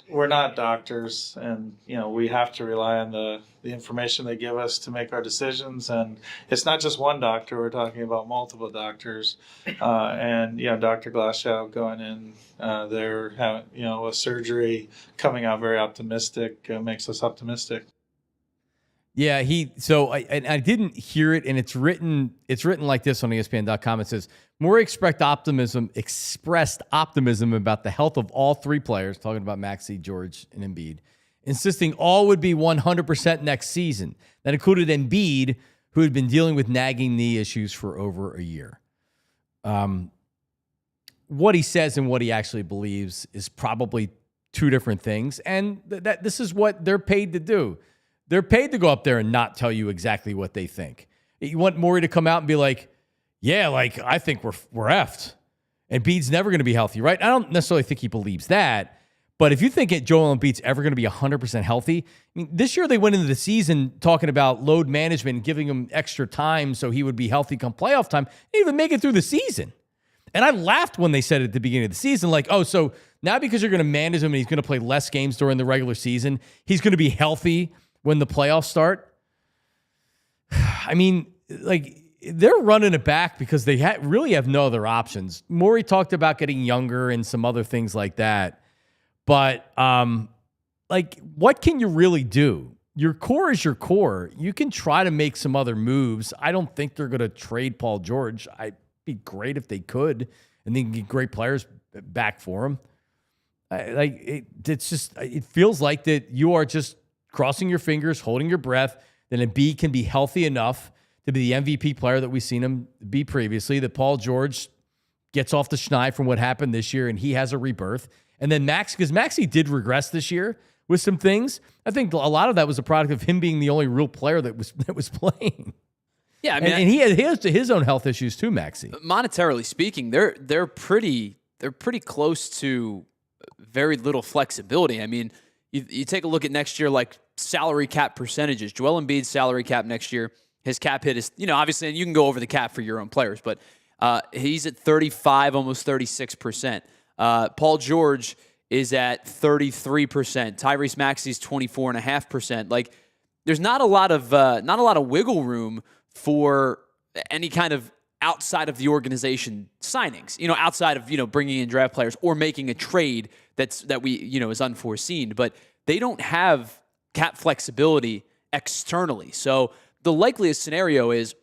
we're not doctors, and we have to rely on the information they give us to make our decisions. And it's not just one doctor; we're talking about multiple doctors, and Dr. Glashow going in, they're having a surgery, coming out very optimistic, makes us optimistic. Yeah, I didn't hear it, and it's written like this on ESPN.com. It says, Maury expressed optimism about the health of all three players, talking about Maxey, George, and Embiid, insisting all would be 100% next season. That included Embiid, who had been dealing with nagging knee issues for over a year. What he says and what he actually believes is probably two different things, and this is what they're paid to do. They're paid to go up there and not tell you exactly what they think. You want Maury to come out and be like, yeah, like, I think we're effed. And Embiid's never going to be healthy, right? I don't necessarily think he believes that. But if you think Joel Embiid's ever going to be 100% healthy, I mean, this year they went into the season talking about load management and giving him extra time so he would be healthy come playoff time. He didn't even make it through the season. And I laughed when they said it at the beginning of the season, like, oh, so now because you're going to manage him and he's going to play less games during the regular season, he's going to be healthy when the playoffs start. I mean, like, they're running it back because they really have no other options. Maury talked about getting younger and some other things like that. But, like, what can you really do? Your core is your core. You can try to make some other moves. I don't think they're going to trade Paul George. It'd be great if they could, and they can get great players back for him. It feels like that you are just crossing your fingers, holding your breath, that Embiid can be healthy enough to be the MVP player that we've seen him be previously, that Paul George gets off the schneid from what happened this year and he has a rebirth. And then because Maxey did regress this year with some things. I think a lot of that was a product of him being the only real player that was playing. Yeah, I mean, and he has his own health issues too, Maxey. Monetarily speaking, they're pretty close to very little flexibility. I mean, you take a look at next year, like salary cap percentages. Joel Embiid's salary cap next year, his cap hit is, obviously, and you can go over the cap for your own players, but he's at 35, almost 36%. Paul George is at 33%. Tyrese Maxey's 24.5%. Like, there's not a lot of wiggle room for any kind of outside of the organization signings. Outside of bringing in draft players or making a trade that is unforeseen. But they don't have cap flexibility externally. So the likeliest scenario is,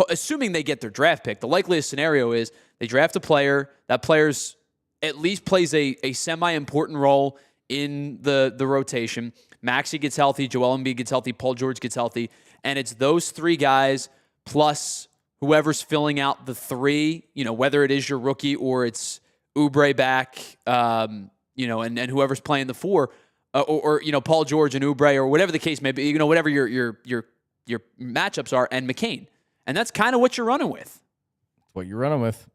assuming they get their draft pick, the likeliest scenario is they draft a player, that player's at least plays a semi-important role in the rotation. Maxey gets healthy, Joel Embiid gets healthy, Paul George gets healthy, and it's those three guys plus whoever's filling out the three, whether it is your rookie or it's Oubre back, and whoever's playing the four, or Paul George and Oubre, or whatever the case may be, whatever your matchups are, and McCain. And that's kind of what you're running with. That's what you're running with.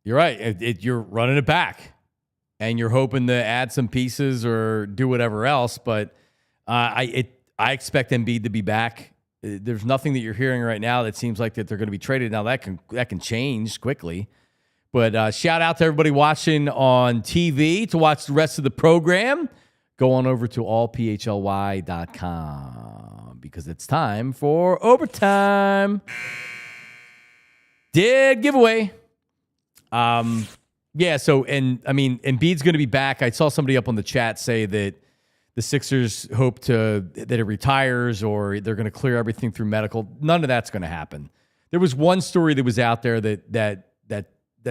You're right. You're running it back, and you're hoping to add some pieces or do whatever else. But I expect Embiid to be back. There's nothing that you're hearing right now that seems like that they're going to be traded. Now that can change quickly. But shout out to everybody watching on TV. To watch the rest of the program, go on over to allphly.com because it's time for overtime. Dead giveaway. Embiid's going to be back. I saw somebody up on the chat say that the Sixers hope that it retires or they're going to clear everything through medical. None of that's going to happen. There was one story that was out there that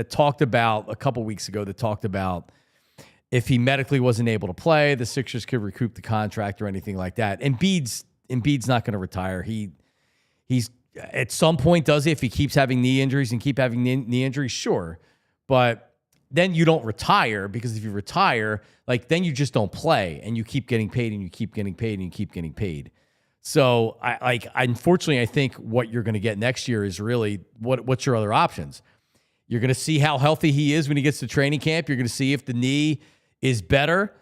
talked about a couple weeks ago that talked about if he medically wasn't able to play, the Sixers could recoup the contract or anything like that. Embiid's not going to retire. He's at some point, does he? If he keeps having knee injuries and keep having knee injuries, sure. But then you don't retire, because if you retire, then you just don't play and you keep getting paid and you keep getting paid and you keep getting paid. So unfortunately, I think what you're going to get next year is really what's your other options. You're going to see how healthy he is when he gets to training camp. You're going to see if the knee is better.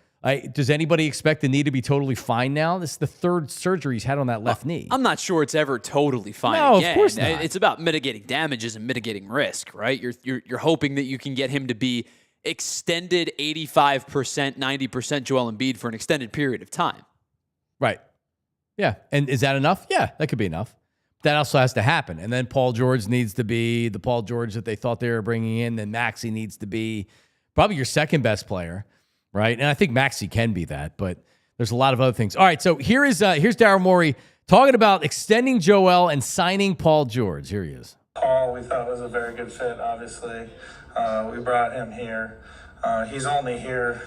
Does anybody expect the knee to be totally fine now? This is the third surgery he's had on that left knee. I'm not sure it's ever totally fine. No, again. Of course not. It's about mitigating damages and mitigating risk, right? You're hoping that you can get him to be extended 85%, 90% Joel Embiid for an extended period of time. Right. Yeah. And is that enough? Yeah, that could be enough. That also has to happen. And then Paul George needs to be the Paul George that they thought they were bringing in. Then Maxey needs to be probably your second best player, right? And I think Maxey can be that, but there's a lot of other things. All right, so here's Daryl Morey talking about extending Joel and signing Paul George. Here he is. Paul, we thought was a very good fit, obviously. We brought him here. He's only here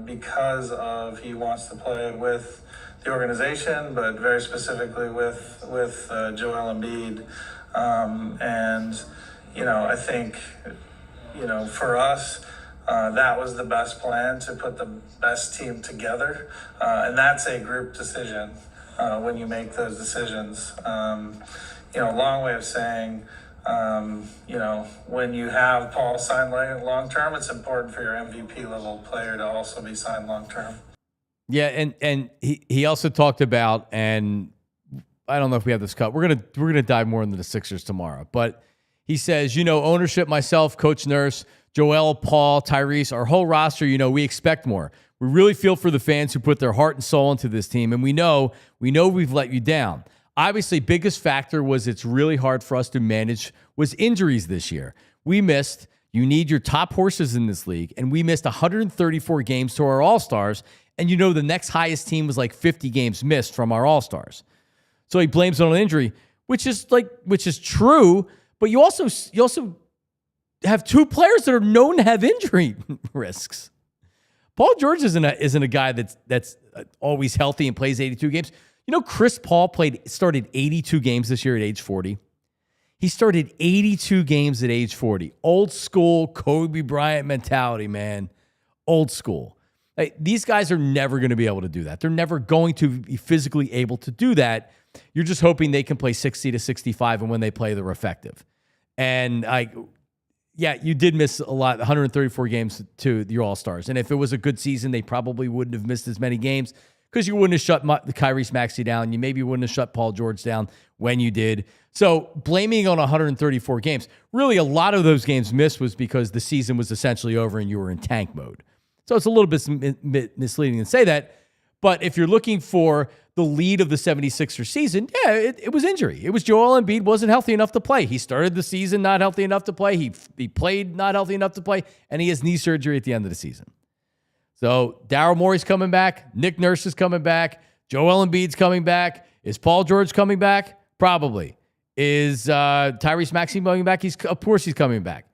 because he wants to play with the organization, but very specifically with Joel Embiid. And, I think, for us, that was the best plan, to put the best team together. And that's a group decision when you make those decisions. Long way of saying, when you have Paul signed long-term, it's important for your MVP level player to also be signed long-term. Yeah, and he also talked about, and I don't know if we have this cut. We're gonna dive more into the Sixers tomorrow. But he says, ownership, myself, Coach Nurse, Joel, Paul, Tyrese, our whole roster, we expect more. We really feel for the fans who put their heart and soul into this team, and we know we've let you down. Obviously, biggest factor was it's really hard for us to manage was injuries this year. We missed. You need your top horses in this league, and we missed 134 games to our All-Stars. And the next highest team was like 50 games missed from our All-Stars. So he blames it on an injury, which is true. But you also have two players that are known to have injury risks. Paul George isn't a guy that's always healthy and plays 82 games. Chris Paul started 82 games this year at age 40. He started 82 games at age 40. Old school Kobe Bryant mentality, man. Old school. These guys are never going to be able to do that. They're never going to be physically able to do that. You're just hoping they can play 60 to 65, and when they play, they're effective. And you did miss a lot, 134 games to your All-Stars. And if it was a good season, they probably wouldn't have missed as many games because you wouldn't have shut Tyrese Maxey down. You maybe wouldn't have shut Paul George down when you did. So blaming on 134 games, really a lot of those games missed was because the season was essentially over and you were in tank mode. So it's a little bit misleading to say that. But if you're looking for the lead of the 76ers season, yeah, it was injury. It was Joel Embiid wasn't healthy enough to play. He started the season not healthy enough to play. He played not healthy enough to play, and he has knee surgery at the end of the season. So Daryl Morey's coming back. Nick Nurse is coming back. Joel Embiid's coming back. Is Paul George coming back? Probably. Is Tyrese Maxey coming back? Of course he's coming back.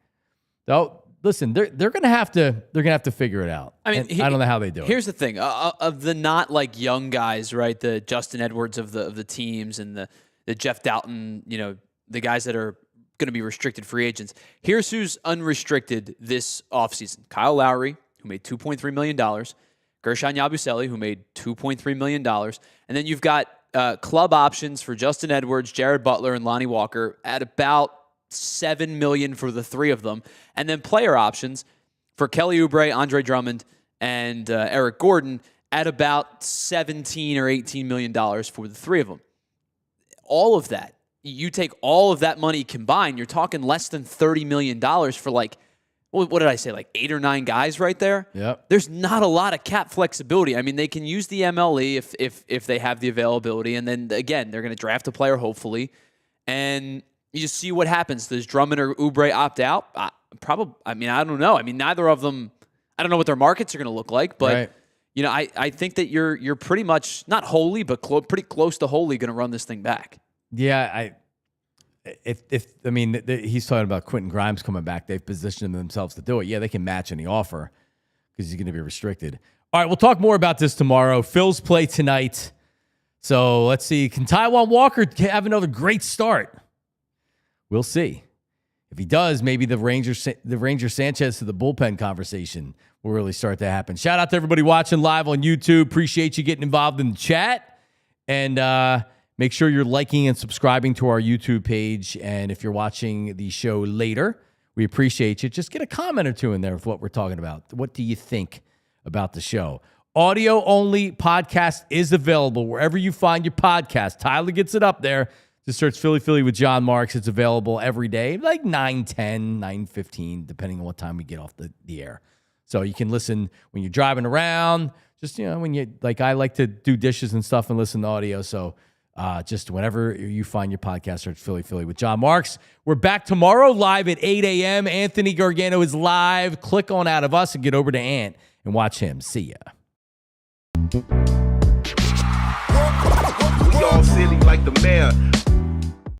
So listen, they're gonna have to figure it out. I mean, I don't know how they do it. Here's the thing: of the not like young guys, right? The Justin Edwards of the teams and the Jeff Dalton, the guys that are going to be restricted free agents. Here's who's unrestricted this offseason: Kyle Lowry, who made $2.3 million, Gershon Yabusele, who made $2.3 million, and then you've got club options for Justin Edwards, Jared Butler, and Lonnie Walker at about $7 million for the three of them, and then player options for Kelly Oubre, Andre Drummond, and Eric Gordon at about $17 or $18 million for the three of them. All of that, you take all of that money combined, you're talking less than $30 million for what did I say, 8 or 9 guys right there? Yep. There's not a lot of cap flexibility. I mean, they can use the MLE if they have the availability, and then again, they're going to draft a player hopefully, and you just see what happens. Does Drummond or Oubre opt out? Probably. I mean, I don't know. I mean, neither of them. I don't know what their markets are going to look like, but right. I think that you're pretty much not wholly, but pretty close to wholly going to run this thing back. Yeah, he's talking about Quentin Grimes coming back. They've positioned themselves to do it. Yeah, they can match any offer because he's going to be restricted. All right, we'll talk more about this tomorrow. Phil's play tonight. So let's see. Can Taijuan Walker have another great start? We'll see. If he does, maybe the Ranger Sanchez to the bullpen conversation will really start to happen. Shout out to everybody watching live on YouTube. Appreciate you getting involved in the chat. And Make sure you're liking and subscribing to our YouTube page. And if you're watching the show later, we appreciate you. Just get a comment or two in there with what we're talking about. What do you think about the show? Audio-only podcast is available wherever you find your podcast. Tyler gets it up there. Just search Philly with John Marks. It's available every day, like 9:10, 9:15, depending on what time we get off the air. So you can listen when you're driving around. Just, when you, like, I like to do dishes and stuff and listen to audio. So just whenever you find your podcast, search Philly with John Marks. We're back tomorrow live at 8 a.m. Anthony Gargano is live. Click on out of us and get over to Ant and watch him. See ya. We all silly like the mayor.